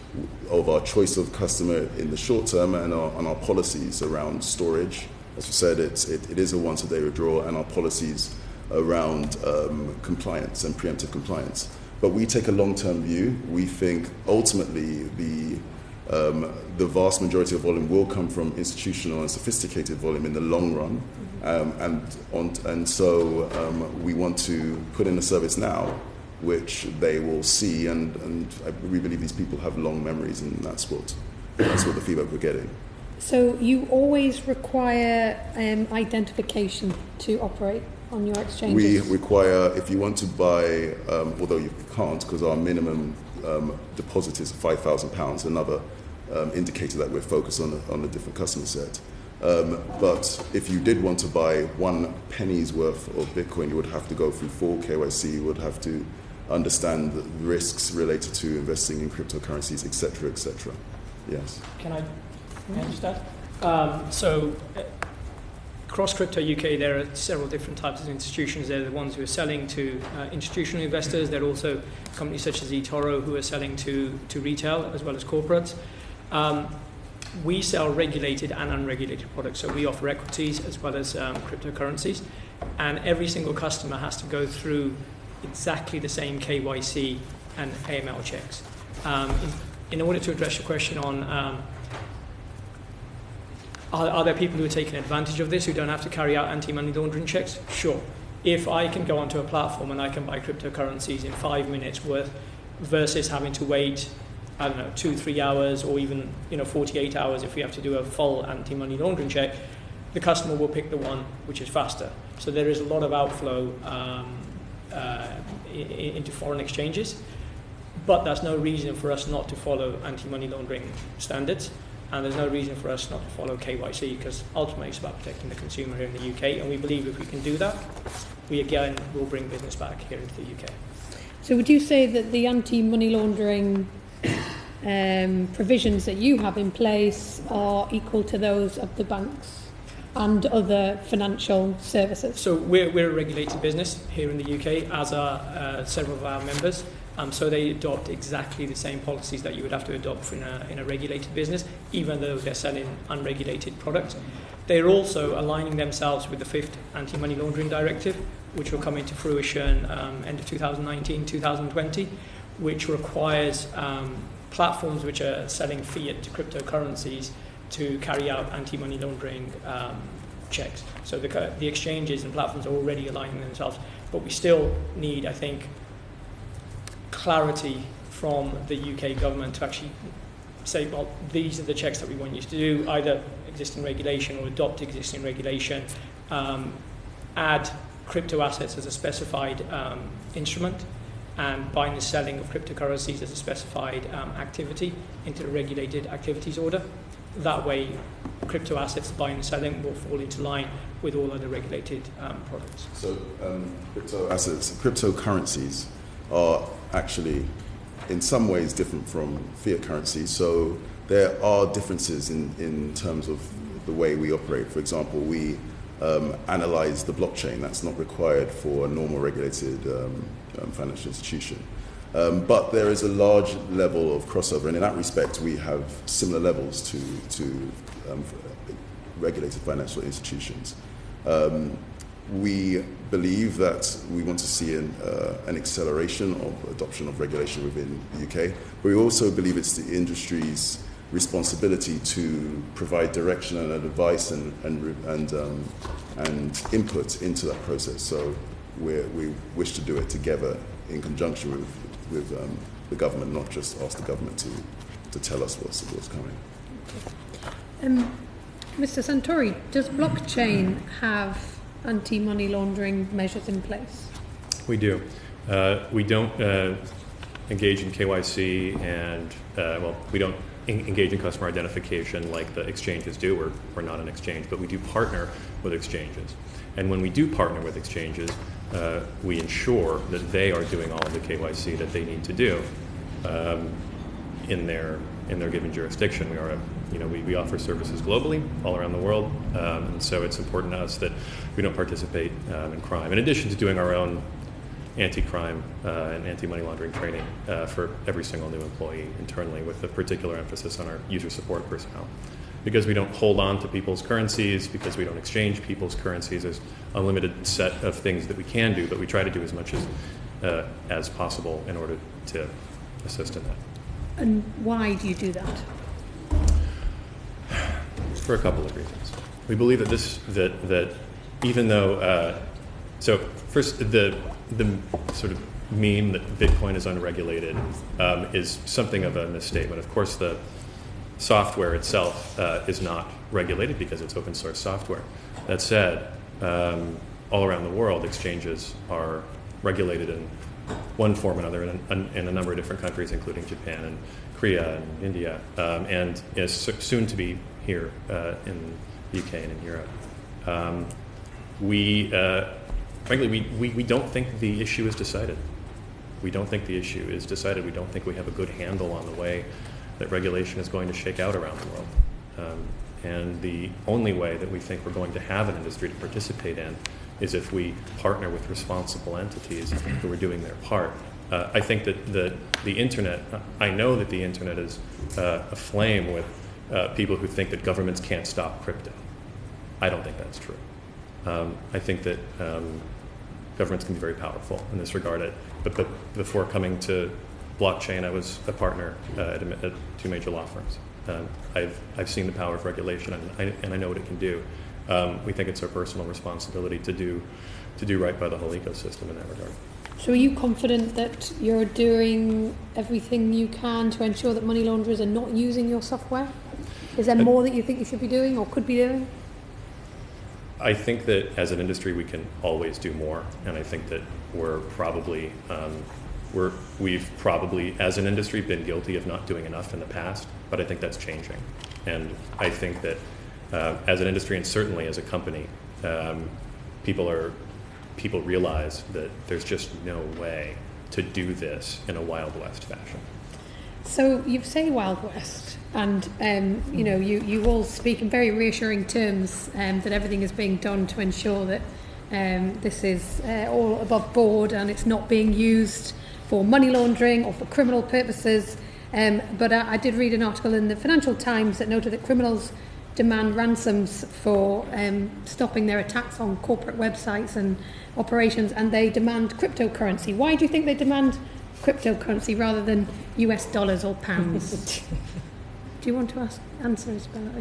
of our choice of customer in the short term and our policies around storage. As you said, it is a once-a-day withdrawal, and our policies around compliance and preemptive compliance. But we take a long-term view. We think ultimately the vast majority of volume will come from institutional and sophisticated volume in the long run, and so we want to put in a service now which they will see, and we believe these people have long memories, and that's what the feedback we're getting. So you always require identification to operate on your exchanges? We require, if you want to buy, although you can't because our minimum deposit is £5,000, another indicator that we're focused on a different customer set. But if you did want to buy 1 penny's worth of Bitcoin, you would have to go through full KYC, you would have to understand the risks related to investing in cryptocurrencies, etc., etc. Yes. Can I just add? Across CryptoUK, there are several different types of institutions. There are the ones who are selling to institutional investors. There are also companies such as eToro who are selling to retail as well as corporates. We sell regulated and unregulated products, so we offer equities as well as cryptocurrencies, and every single customer has to go through exactly the same KYC and AML checks. In order to address your question on are there people who are taking advantage of this who don't have to carry out anti-money laundering checks? Sure. If I can go onto a platform and I can buy cryptocurrencies in 5 minutes worth versus having to wait, 2-3 hours, or even 48 hours if we have to do a full anti-money laundering check, the customer will pick the one which is faster. So there is a lot of outflow into foreign exchanges, but that's no reason for us not to follow anti-money laundering standards, and there's no reason for us not to follow KYC, because ultimately it's about protecting the consumer here in the UK, and we believe if we can do that, we again will bring business back here into the UK. So would you say that the anti-money laundering provisions that you have in place are equal to those of the banks and other financial services? So we're a regulated business here in the UK, as are several of our members. So they adopt exactly the same policies that you would have to adopt in a regulated business, even though they're selling unregulated products. They're also aligning themselves with the 5th Anti-Money Laundering Directive, which will come into fruition end of 2019, 2020, which requires platforms which are selling fiat to cryptocurrencies to carry out anti-money laundering checks. So the exchanges and platforms are already aligning themselves, but we still need, I think, clarity from the UK government to actually say, well, these are the checks that we want you to do, either existing regulation or adopt existing regulation, add crypto assets as a specified instrument, and buying and selling of cryptocurrencies as a specified activity into the regulated activities order. That way, crypto assets buying and selling will fall into line with all other regulated products. So crypto assets, cryptocurrencies are actually in some ways different from fiat currencies. So there are differences in terms of the way we operate. For example, we analyze the blockchain. That's not required for a normal regulated financial institution. But there is a large level of crossover, and in that respect, we have similar levels to regulated financial institutions. We believe that we want to see an acceleration of adoption of regulation within the UK, but we also believe it's the industry's responsibility to provide direction and advice and input into that process. So we wish to do it together in conjunction with the government, not just ask the government to tell us what's coming. Mr. Santori, does blockchain have anti-money laundering measures in place? We do. We don't engage in KYC and, we don't engage in customer identification like the exchanges do. We're not an exchange, but we do partner with exchanges. And when we do partner with exchanges, we ensure that they are doing all of the KYC that they need to do in their given jurisdiction. We offer services globally, all around the world, and so it's important to us that we don't participate in crime. In addition to doing our own anti-crime and anti-money laundering training for every single new employee internally, with a particular emphasis on our user support personnel. Because we don't hold on to people's currencies, because we don't exchange people's currencies, there's a limited set of things that we can do, but we try to do as much as possible in order to assist in that. And why do you do that? For a couple of reasons. We believe that even though so first the sort of meme that Bitcoin is unregulated is something of a misstatement. Of course, the software itself is not regulated because it's open source software. That said, all around the world, exchanges are regulated in one form or another in a number of different countries, including Japan and Korea and India, and is soon to be here in the UK and in Europe. Frankly, we don't think the issue is decided. We don't think the issue is decided. We don't think we have a good handle on the way that regulation is going to shake out around the world. And the only way that we think we're going to have an industry to participate in is if we partner with responsible entities who are doing their part. I think that the internet, I know that the internet is aflame with people who think that governments can't stop crypto. I don't think that's true. I think that governments can be very powerful in this regard. But before coming to blockchain, I was a partner at two major law firms. I've seen the power of regulation, and I know what it can do. We think it's our personal responsibility to do right by the whole ecosystem in that regard. So are you confident that you're doing everything you can to ensure that money launderers are not using your software? Is there more that you think you should be doing or could be doing? I think that as an industry we can always do more, and I think that we've probably as an industry been guilty of not doing enough in the past, but I think that's changing. And I think that as an industry and certainly as a company, people realize that there's just no way to do this in a Wild West fashion. So you say Wild West, and you all speak in very reassuring terms that everything is being done to ensure that this is all above board and it's not being used for money laundering or for criminal purposes. But I did read an article in the Financial Times that noted that criminals demand ransoms for stopping their attacks on corporate websites and operations, and they demand cryptocurrency. Why do you think they demand cryptocurrency rather than US dollars or pounds? Do you want to answer, Izabella?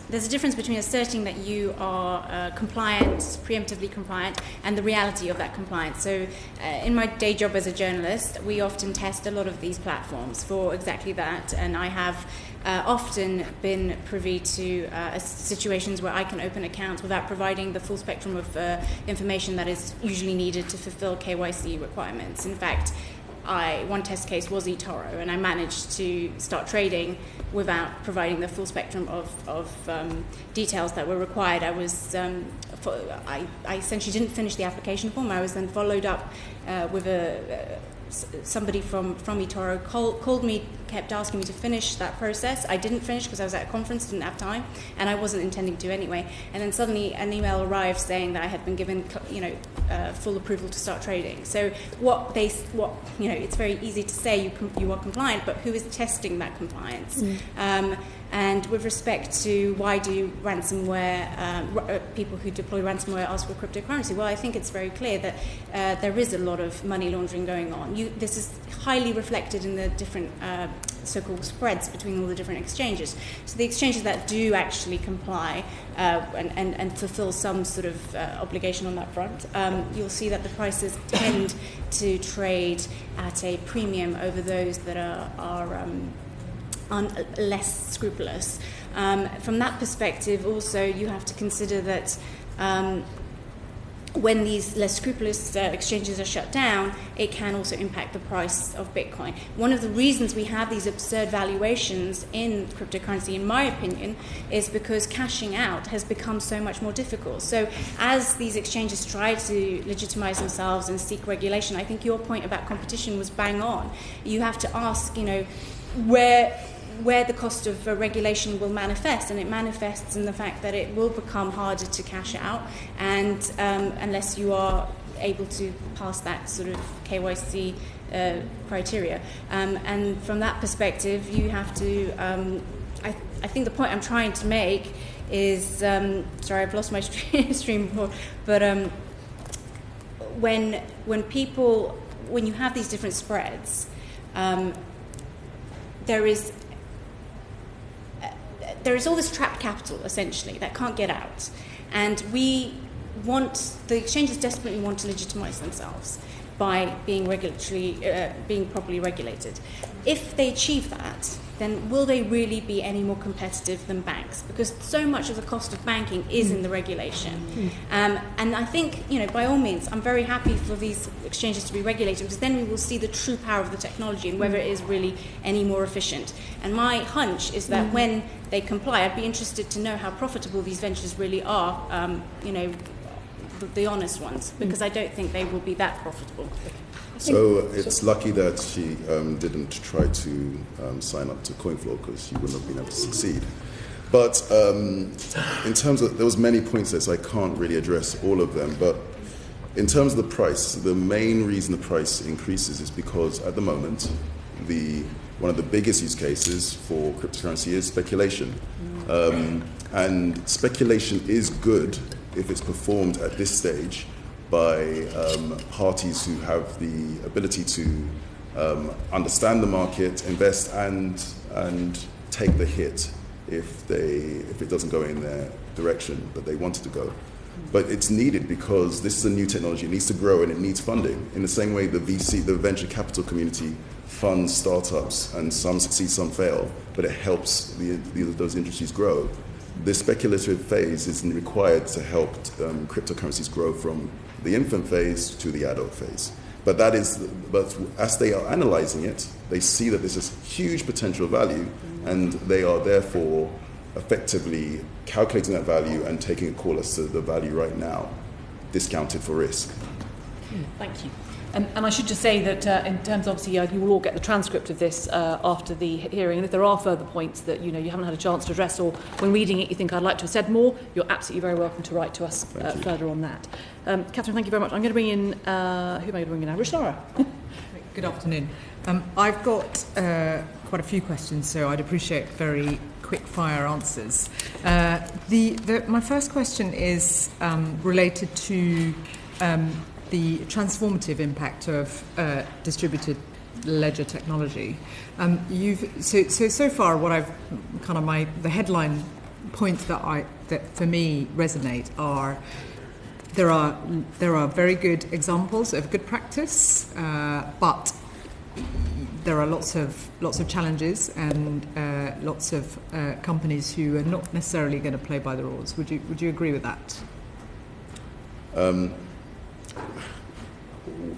There's a difference between asserting that you are compliant, preemptively compliant, and the reality of that compliance. So in my day job as a journalist, we often test a lot of these platforms for exactly that, and I have often been privy to situations where I can open accounts without providing the full spectrum of information that is usually needed to fulfill KYC requirements. In fact, one test case was eToro, and I managed to start trading without providing the full spectrum of details that were required. I essentially didn't finish the application form. I was then followed up with somebody from eToro called me, kept asking me to finish that process. I didn't finish because I was at a conference, didn't have time, and I wasn't intending to anyway. And then suddenly an email arrived saying that I had been given, full approval to start trading. So it's very easy to say you are compliant, but who is testing that compliance? And with respect to why do people who deploy ransomware ask for cryptocurrency? Well, I think it's very clear that there is a lot of money laundering going on. This is highly reflected in the different so-called spreads between all the different exchanges. So the exchanges that do actually comply and fulfill some sort of obligation on that front, you'll see that the prices tend to trade at a premium over those that are less scrupulous. From that perspective, also, you have to consider that when these less scrupulous exchanges are shut down, it can also impact the price of Bitcoin. One of the reasons we have these absurd valuations in cryptocurrency, in my opinion, is because cashing out has become so much more difficult. So as these exchanges try to legitimize themselves and seek regulation, I think your point about competition was bang on. You have to ask, where the cost of regulation will manifest, and it manifests in the fact that it will become harder to cash out, and unless you are able to pass that sort of KYC criteria. And from that perspective, you have to. I think the point I'm trying to make is sorry, I've lost my stream before, but when you have these different spreads, there is all this trapped capital, essentially, that can't get out. And the exchanges desperately want to legitimize themselves by being being properly regulated. If they achieve that, then will they really be any more competitive than banks? Because so much of the cost of banking is in the regulation. And I think, by all means, I'm very happy for these exchanges to be regulated, because then we will see the true power of the technology and whether it is really any more efficient. And my hunch is that when they comply, I'd be interested to know how profitable these ventures really are, the honest ones, because I don't think they will be that profitable. So it's lucky that she didn't try to sign up to Coinfloor, because she wouldn't have been able to succeed. But in terms of, there was many points there, so I can't really address all of them. But in terms of the price, the main reason the price increases is because at the moment, one of the biggest use cases for cryptocurrency is speculation. And speculation is good if it's performed at this stage by parties who have the ability to understand the market, invest, and take the hit if it doesn't go in their direction that they want it to go. But it's needed because this is a new technology. It needs to grow and it needs funding. In the same way the venture capital community funds startups, and some succeed, some fail, but it helps those industries grow. The speculative phase is required to help cryptocurrencies grow from the infant phase to the adult phase. But as they are analyzing it, they see that this is huge potential value, and they are therefore effectively calculating that value and taking a call as to the value right now, discounted for risk. Thank you. And I should just say that in terms, obviously, you will all get the transcript of this after the hearing. And if there are further points that you haven't had a chance to address, or when reading it you think I'd like to have said more, you're absolutely very welcome to write to us further on that. Catherine, thank you very much. I'm going to bring in who am I going to bring in now? Rishara. Good afternoon. I've got quite a few questions, so I'd appreciate very quick fire answers. My first question is related to the transformative impact of distributed ledger technology. So far, what I've the headline points that for me resonate are there are very good examples of good practice, but there are lots of challenges and lots of companies who are not necessarily going to play by the rules. Would you agree with that?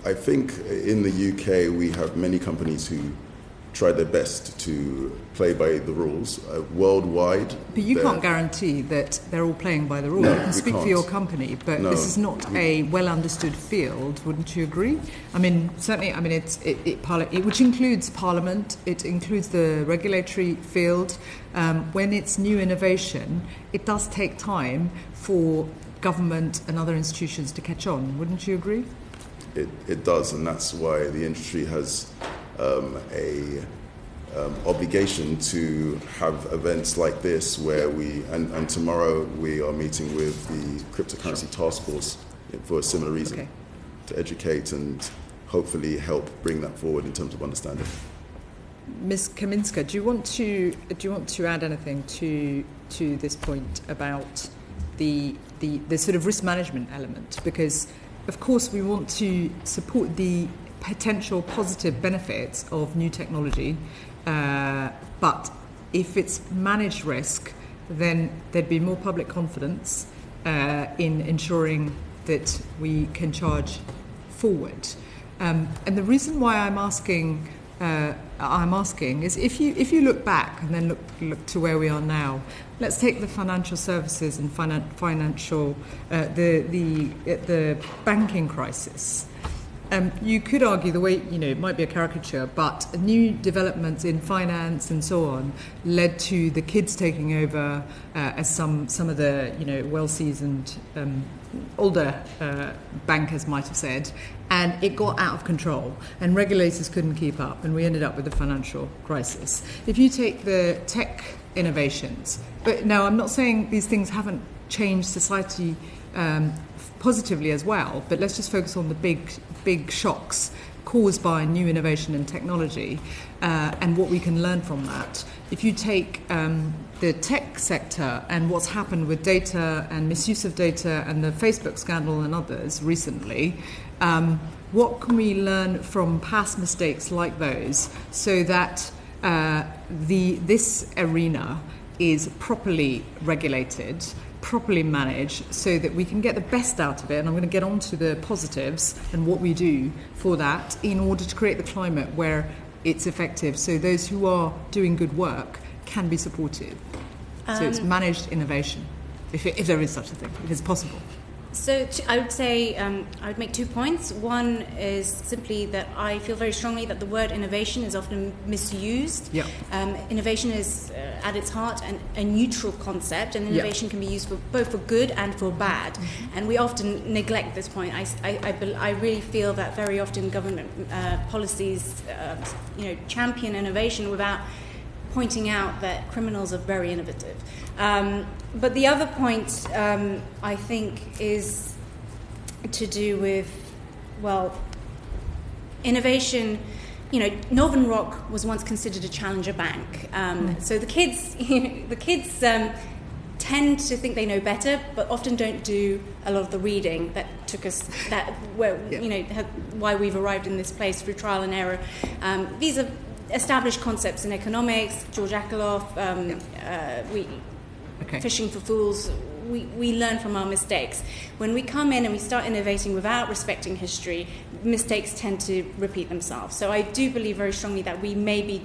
I think in the UK we have many companies who try their best to play by the rules worldwide. But you can't guarantee that they're all playing by the rules. No, you can speak for your company, but this is not a well-understood field. Wouldn't you agree? I mean, certainly. I mean, it which includes Parliament. It includes the regulatory field. When it's new innovation, it does take time for government and other institutions to catch on. Wouldn't you agree? It does, and that's why the industry has a obligation to have events like this where and tomorrow we are meeting with the cryptocurrency task force for a similar reason, to educate and hopefully help bring that forward in terms of understanding. Ms. Kaminska, do you want to add anything to this point about the sort of risk management element? Because of course we want to support the potential positive benefits of new technology, but if it's managed risk, then there'd be more public confidence in ensuring that we can charge forward. And the reason why I'm asking is if you look back and then look to where we are now. Let's take the financial services and the banking crisis. You could argue the way, it might be a caricature, but new developments in finance and so on led to the kids taking over as some of the, well-seasoned older bankers might have said, and it got out of control and regulators couldn't keep up and we ended up with the financial crisis. If you take the tech innovations, but now I'm not saying these things haven't changed society positively as well, but let's just focus on the big shocks caused by new innovation and technology and what we can learn from that. If you take the tech sector and what's happened with data and misuse of data and the Facebook scandal and others recently, what can we learn from past mistakes like those so that this arena is properly regulated, properly managed, so that we can get the best out of it? And I'm going to get on to the positives and what we do for that in order to create the climate where it's effective, so those who are doing good work can be supported. So it's managed innovation, if there is such a thing, if it's possible. So I would say I would make 2 points. One is simply that I feel very strongly that the word innovation is often misused. Yeah. Innovation is at its heart a neutral concept, and innovation can be used for both for good and for bad. Mm-hmm. And we often neglect this point. I really feel that very often government policies champion innovation without pointing out that criminals are very innovative. But the other point, I think, is to do with, innovation. Northern Rock was once considered a challenger bank. So the kids tend to think they know better, but often don't do a lot of the reading that took us why we've arrived in this place through trial and error. These are established concepts in economics. George Akerlof, Fishing for Fools. We learn from our mistakes. When we come in and we start innovating without respecting history, mistakes tend to repeat themselves. So I do believe very strongly that we may be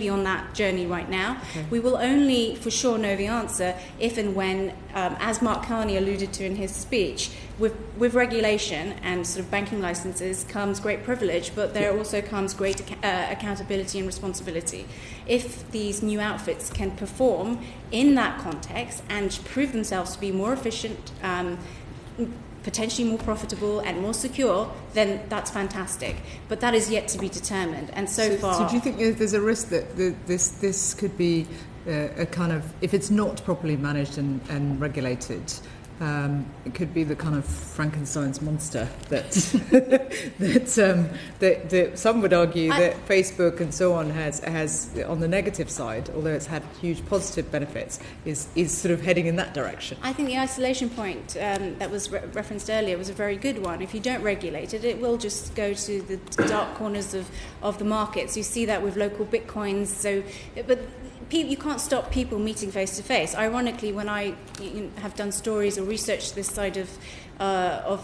on that journey right now. Okay. We will only for sure know the answer if and when, as Mark Carney alluded to in his speech, with regulation and sort of banking licenses comes great privilege, but there also comes great accountability and responsibility. If these new outfits can perform in that context and prove themselves to be more efficient, potentially more profitable and more secure, then that's fantastic. But that is yet to be determined. And so far... So do you think there's a risk that this could be a kind of... If it's not properly managed and regulated, it could be the kind of Frankenstein's monster that some would argue that Facebook and so on has on the negative side, although it's had huge positive benefits, is sort of heading in that direction. I think the isolation point that was referenced earlier was a very good one. If you don't regulate it, it will just go to the dark corners of the markets. You see that with local bitcoins. But you can't stop people meeting face to face. Ironically, when I have done stories or researched this side of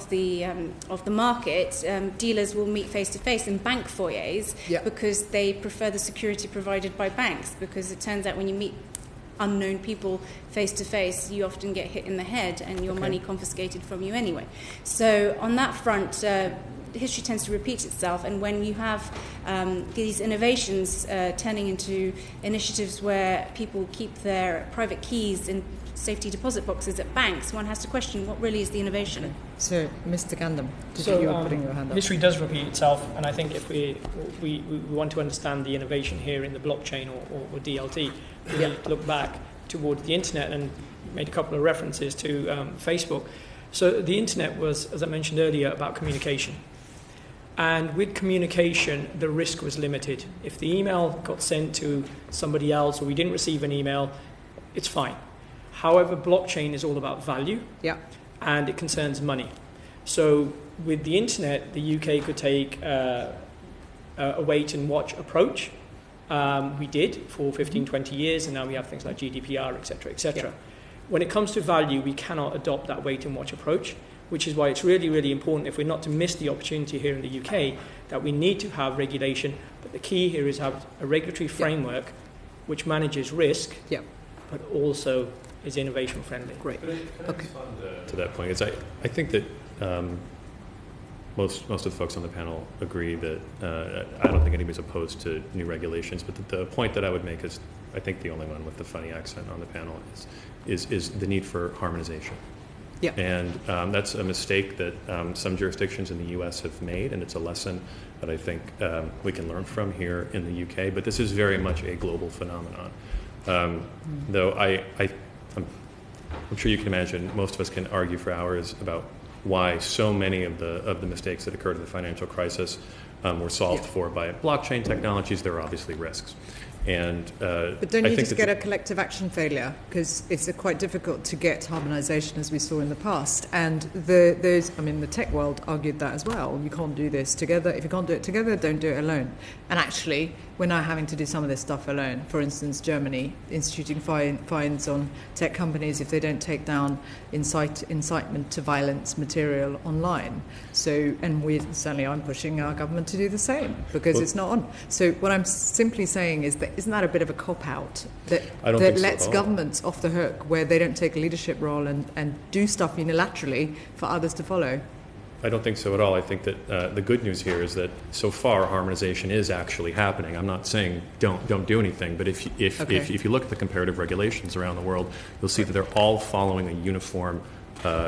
the market, dealers will meet face to face in bank foyers because they prefer the security provided by banks. Because it turns out when you meet unknown people face to face, you often get hit in the head and your money confiscated from you anyway. So on that front, history tends to repeat itself, and when you have these innovations turning into initiatives where people keep their private keys in safety deposit boxes at banks, one has to question what really is the innovation. Okay. So, Mr. Gandham, you were putting your hand up. History does repeat itself, and I think if we want to understand the innovation here in the blockchain or DLT, we need to look back towards the internet, and made a couple of references to Facebook. So the internet was, as I mentioned earlier, about communication. And with communication, the risk was limited. If the email got sent to somebody else or we didn't receive an email, it's fine. However, blockchain is all about value, and it concerns money. So with the internet, the UK could take a wait and watch approach. We did for 15, 20 years, and now we have things like GDPR, etc., etc. Yeah. When it comes to value, we cannot adopt that wait and watch approach, which is why it's really, really important, if we're not to miss the opportunity here in the UK, that we need to have regulation. But the key here is have a regulatory framework which manages risk, but also is innovation friendly. Great. Okay. To that point, is I think that most of the folks on the panel agree that I don't think anybody's opposed to new regulations, but the point that I would make is, I think the only one with the funny accent on the panel is the need for harmonization. Yeah. And that's a mistake that some jurisdictions in the U.S. have made, and it's a lesson that I think we can learn from here in the U.K. But this is very much a global phenomenon. Though I'm sure you can imagine, most of us can argue for hours about why so many of the mistakes that occurred in the financial crisis were solved for by blockchain technologies. There are obviously risks. But don't you just get a collective action failure? Because it's quite difficult to get harmonisation, as we saw in the past. And the tech world argued that as well. You can't do this together. If you can't do it together, don't do it alone. And actually, we're now having to do some of this stuff alone. For instance, Germany instituting fines on tech companies if they don't take down incitement to violence material online. So, and I'm pushing our government to do the same because it's not on. So what I'm simply saying is that isn't that a bit of a cop-out that lets governments off the hook where they don't take a leadership role and do stuff unilaterally for others to follow? I don't think so at all. I think that the good news here is that so far harmonization is actually happening. I'm not saying don't do anything, but if you look at the comparative regulations around the world, you'll see that they're all following a uniform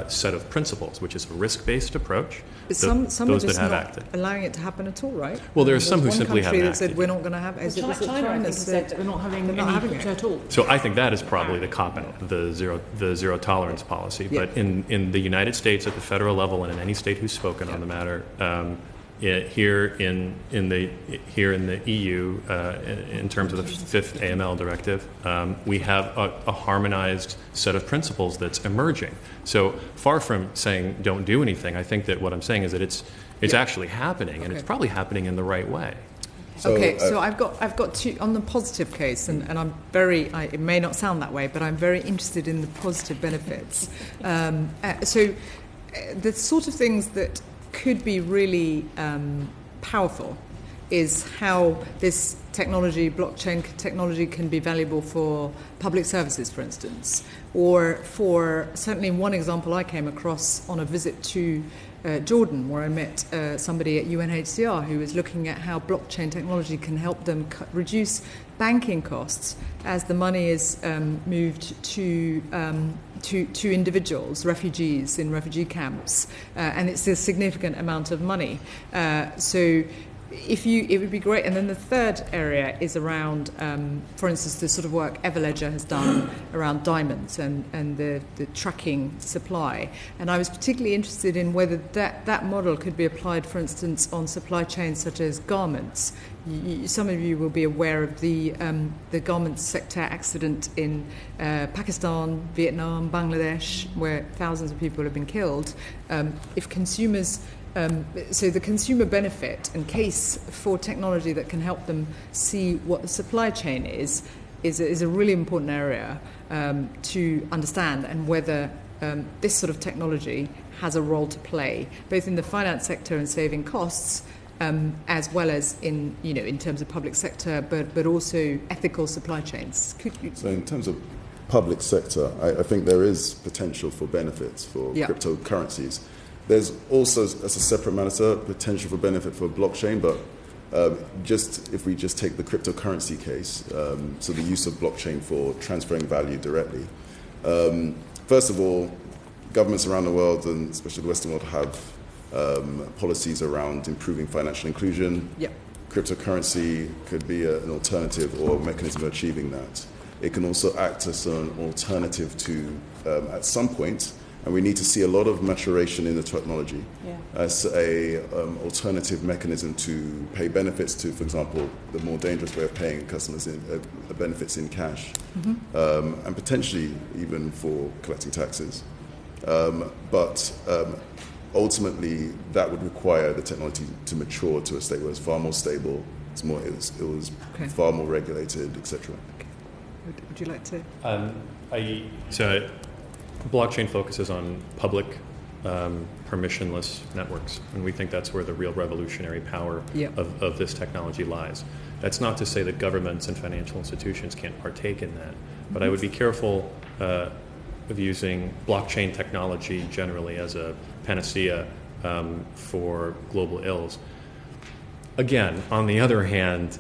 set of principles, which is a risk-based approach. But some are just not allowing it to happen at all, right? Well, there are some who simply haven't acted. That said we're not going to have. China said we're not having any at all. So I think that is probably the cop-out, the zero tolerance policy. Yeah. But in the United States, at the federal level, and in any state who's spoken on the matter, here in the EU, in terms of the fifth AML directive, we have a harmonized set of principles that's emerging. So far from saying don't do anything, I think that what I'm saying is that it's actually happening, and it's probably happening in the right way. So I've got two on the positive case, and I'm it may not sound that way, but I'm very interested in the positive benefits. So the sort of things that could be really powerful is how this technology, blockchain technology, can be valuable for public services, for instance, or for certainly one example I came across on a visit to Jordan, where I met somebody at UNHCR who was looking at how blockchain technology can help them reduce banking costs as the money is moved to individuals, refugees in refugee camps, and it's a significant amount of money. So it would be great. And then the third area is around, for instance, the sort of work Ledger has done around diamonds and the tracking supply. And I was particularly interested in whether that model could be applied, for instance, on supply chains such as garments. Some of you will be aware of the garment sector accident in Pakistan, Vietnam, Bangladesh, where thousands of people have been killed. If consumers so the consumer benefit and case for technology that can help them see what the supply chain is a really important area to understand, and whether this sort of technology has a role to play, both in the finance sector and saving costs, as well as in terms of public sector, but also ethical supply chains. So in terms of public sector, I think there is potential for benefits for cryptocurrencies. There's also, as a separate matter, potential for benefit for blockchain, but if we just take the cryptocurrency case, so the use of blockchain for transferring value directly. First of all, governments around the world, and especially the Western world, have policies around improving financial inclusion. Yep. Cryptocurrency could be an alternative or a mechanism of achieving that. It can also act as an alternative to, at some point, and we need to see a lot of maturation in the technology as a alternative mechanism to pay benefits to, for example, the more dangerous way of paying customers benefits in cash, and potentially even for collecting taxes. But ultimately, that would require the technology to mature to a state where it's far more stable It was Okay. far more regulated, etc. Would you like to? So blockchain focuses on public, permissionless networks, and we think that's where the real revolutionary power Yep. of this technology lies. That's not to say that governments and financial institutions can't partake in that, but I would be careful of using blockchain technology generally as a panacea for global ills. Again, on the other hand,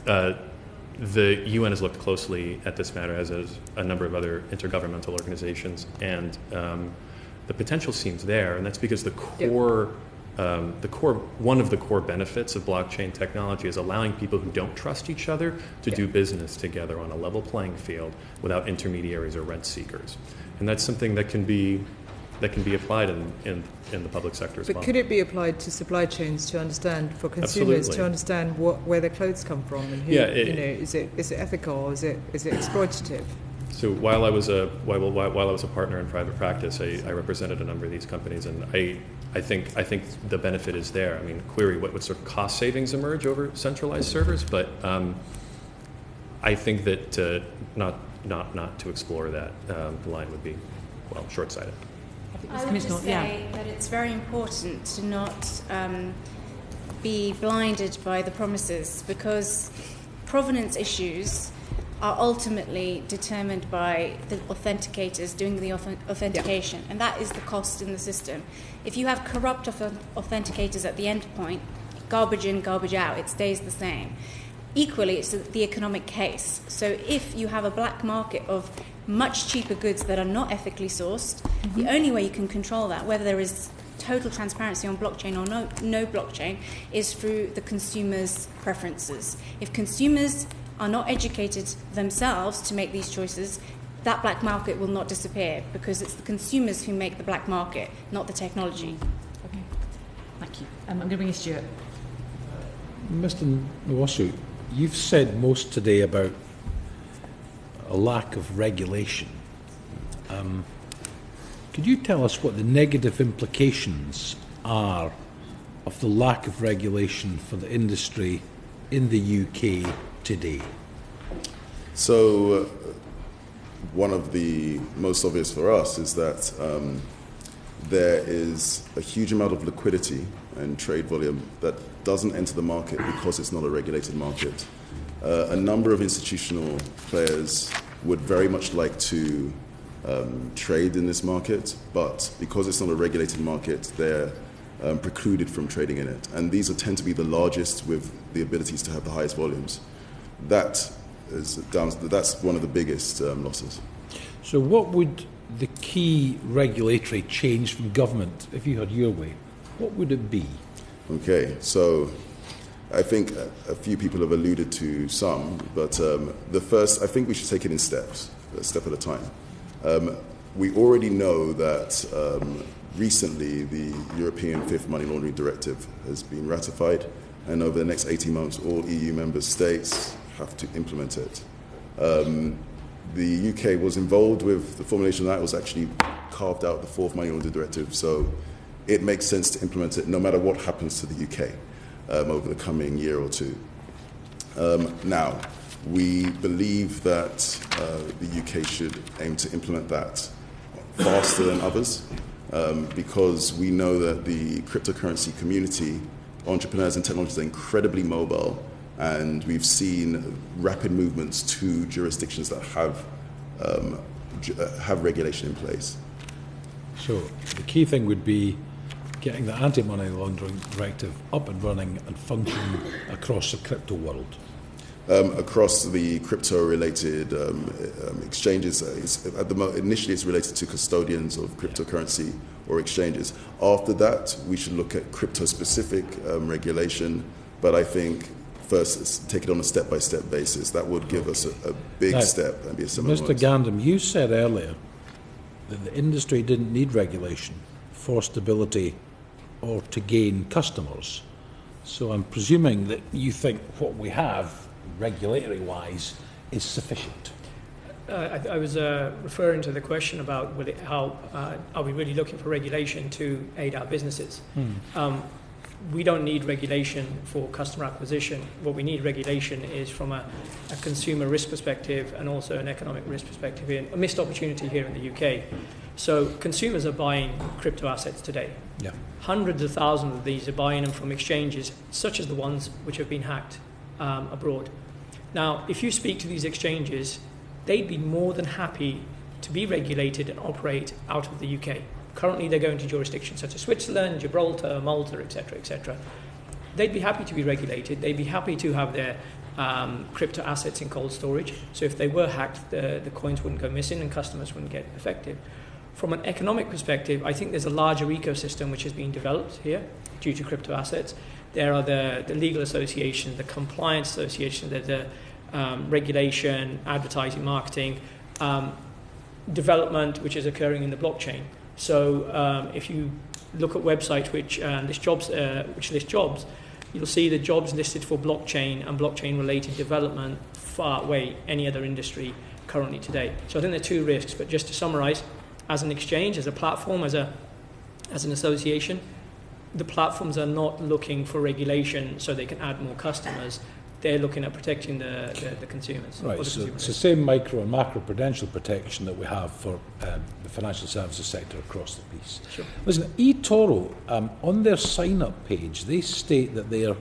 the UN has looked closely at this matter, as has a number of other intergovernmental organizations, and the potential seems there, and that's because one of the core benefits of blockchain technology is allowing people who don't trust each other to do business together on a level playing field without intermediaries or rent seekers, and that's something that can be applied in the public sector as well. But could it be applied to supply chains to understand, for consumers, Absolutely. to understand where their clothes come from and who, is it ethical or is it exploitative? So while I was a partner in private practice, I represented a number of these companies, and I think the benefit is there. I mean, query what sort of cost savings emerge over centralized servers, but I think that not to explore that the line would be short-sighted. I would just say that it's very important to not be blinded by the promises, because provenance issues are ultimately determined by the authenticators doing the authentication, and that is the cost in the system. If you have corrupt authenticators at the end point, garbage in, garbage out, it stays the same. Equally, it's the economic case. So if you have a black market of much cheaper goods that are not ethically sourced, the only way you can control that, whether there is total transparency on blockchain or no blockchain, is through the consumer's preferences. If consumers are not educated themselves to make these choices, that black market will not disappear, because it's the consumers who make the black market, not the technology. Okay. Thank you. I'm going to bring you Stuart. Mr. Nwosu, you've said most today about a lack of regulation. Could you tell us what the negative implications are of the lack of regulation for the industry in the UK today? So one of the most obvious for us is that there is a huge amount of liquidity and trade volume that doesn't enter the market because it's not a regulated market. A number of institutional players would very much like to trade in this market, but because it's not a regulated market, they're precluded from trading in it. And these tend to be the largest with the abilities to have the highest volumes. That's one of the biggest losses. So what would the key regulatory change from government, if you had your way, what would it be? Okay, so I think a few people have alluded to some, but the first, I think we should take it in steps, a step at a time. We already know that recently the European Fifth Money Laundering Directive has been ratified, and over the next 18 months all EU member states have to implement it. The UK was involved with the formulation of that. It was actually carved out the Fourth Money Laundering Directive, so it makes sense to implement it no matter what happens to the UK over the coming year or two. Now, we believe that the UK should aim to implement that faster than others because we know that the cryptocurrency community, entrepreneurs and technologists are incredibly mobile, and we've seen rapid movements to jurisdictions that have regulation in place. So the key thing would be getting the anti-money laundering directive up and running and functioning across the crypto world. Across the crypto-related exchanges, initially it's related to custodians of cryptocurrency or exchanges. After that, we should look at crypto-specific regulation, but I think first take it on a step-by-step basis. That would give us a big step and be a similar Mr. Gandham, you said earlier that the industry didn't need regulation for stability or to gain customers. So I'm presuming that you think what we have, regulatory-wise, is sufficient. I was referring to the question about how are we really looking for regulation to aid our businesses. we don't need regulation for customer acquisition. What we need regulation is from a consumer risk perspective and also an economic risk perspective, a missed opportunity here in the UK. So consumers are buying crypto assets today. Yeah. Hundreds of thousands of these are buying them from exchanges, such as the ones which have been hacked abroad. Now, if you speak to these exchanges, they'd be more than happy to be regulated and operate out of the UK. Currently, they're going to jurisdictions such as Switzerland, Gibraltar, Malta, etc., etc. They'd be happy to be regulated. They'd be happy to have their crypto assets in cold storage. So if they were hacked, the coins wouldn't go missing and customers wouldn't get affected. From an economic perspective, I think there's a larger ecosystem which is being developed here due to crypto assets. There are the legal associations, the compliance associations, the regulation, advertising, marketing, development which is occurring in the blockchain. So if you look at websites which list jobs, you'll see the jobs listed for blockchain and blockchain-related development far outweigh any other industry currently today. So I think there are two risks, but just to summarise, as an exchange, as a platform, as an association, the platforms are not looking for regulation so they can add more customers. They're looking at protecting the consumers. Right, so it's the same micro and macro prudential protection that we have for the financial services sector across the piece. Sure. Listen, eToro, on their sign-up page, they state that they are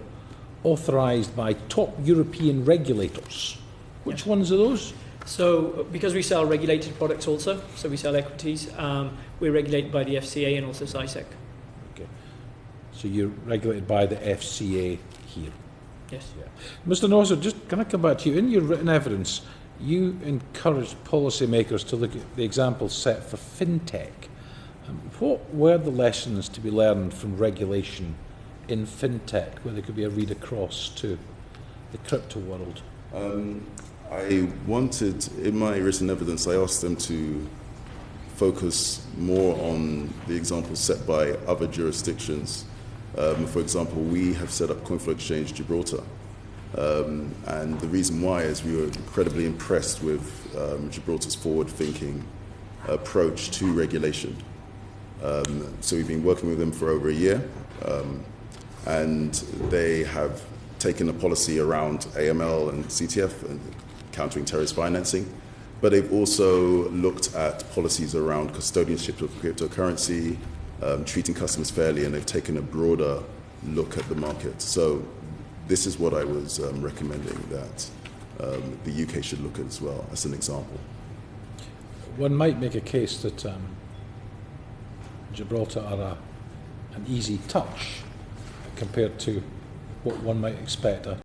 authorised by top European regulators. Which ones are those? So because we sell regulated products also, so we sell equities, we're regulated by the FCA and also SISEC. Okay. So you're regulated by the FCA here? Yes. Yeah. Mr. Nwosu, just can I come back to you? In your written evidence, you encouraged policymakers to look at the examples set for fintech. What were the lessons to be learned from regulation in fintech, where there could be a read across to the crypto world? I wanted, in my written evidence, I asked them to focus more on the examples set by other jurisdictions. For example, we have set up Coinfloor Exchange Gibraltar. And the reason why is we were incredibly impressed with Gibraltar's forward-thinking approach to regulation. So we've been working with them for over a year, and they have taken a policy around AML and CTF and countering terrorist financing, but they've also looked at policies around custodianship of cryptocurrency, treating customers fairly, and they've taken a broader look at the market. So this is what I was recommending that the UK should look at as well, as an example. One might make a case that Gibraltar are an easy touch compared to what one might expect a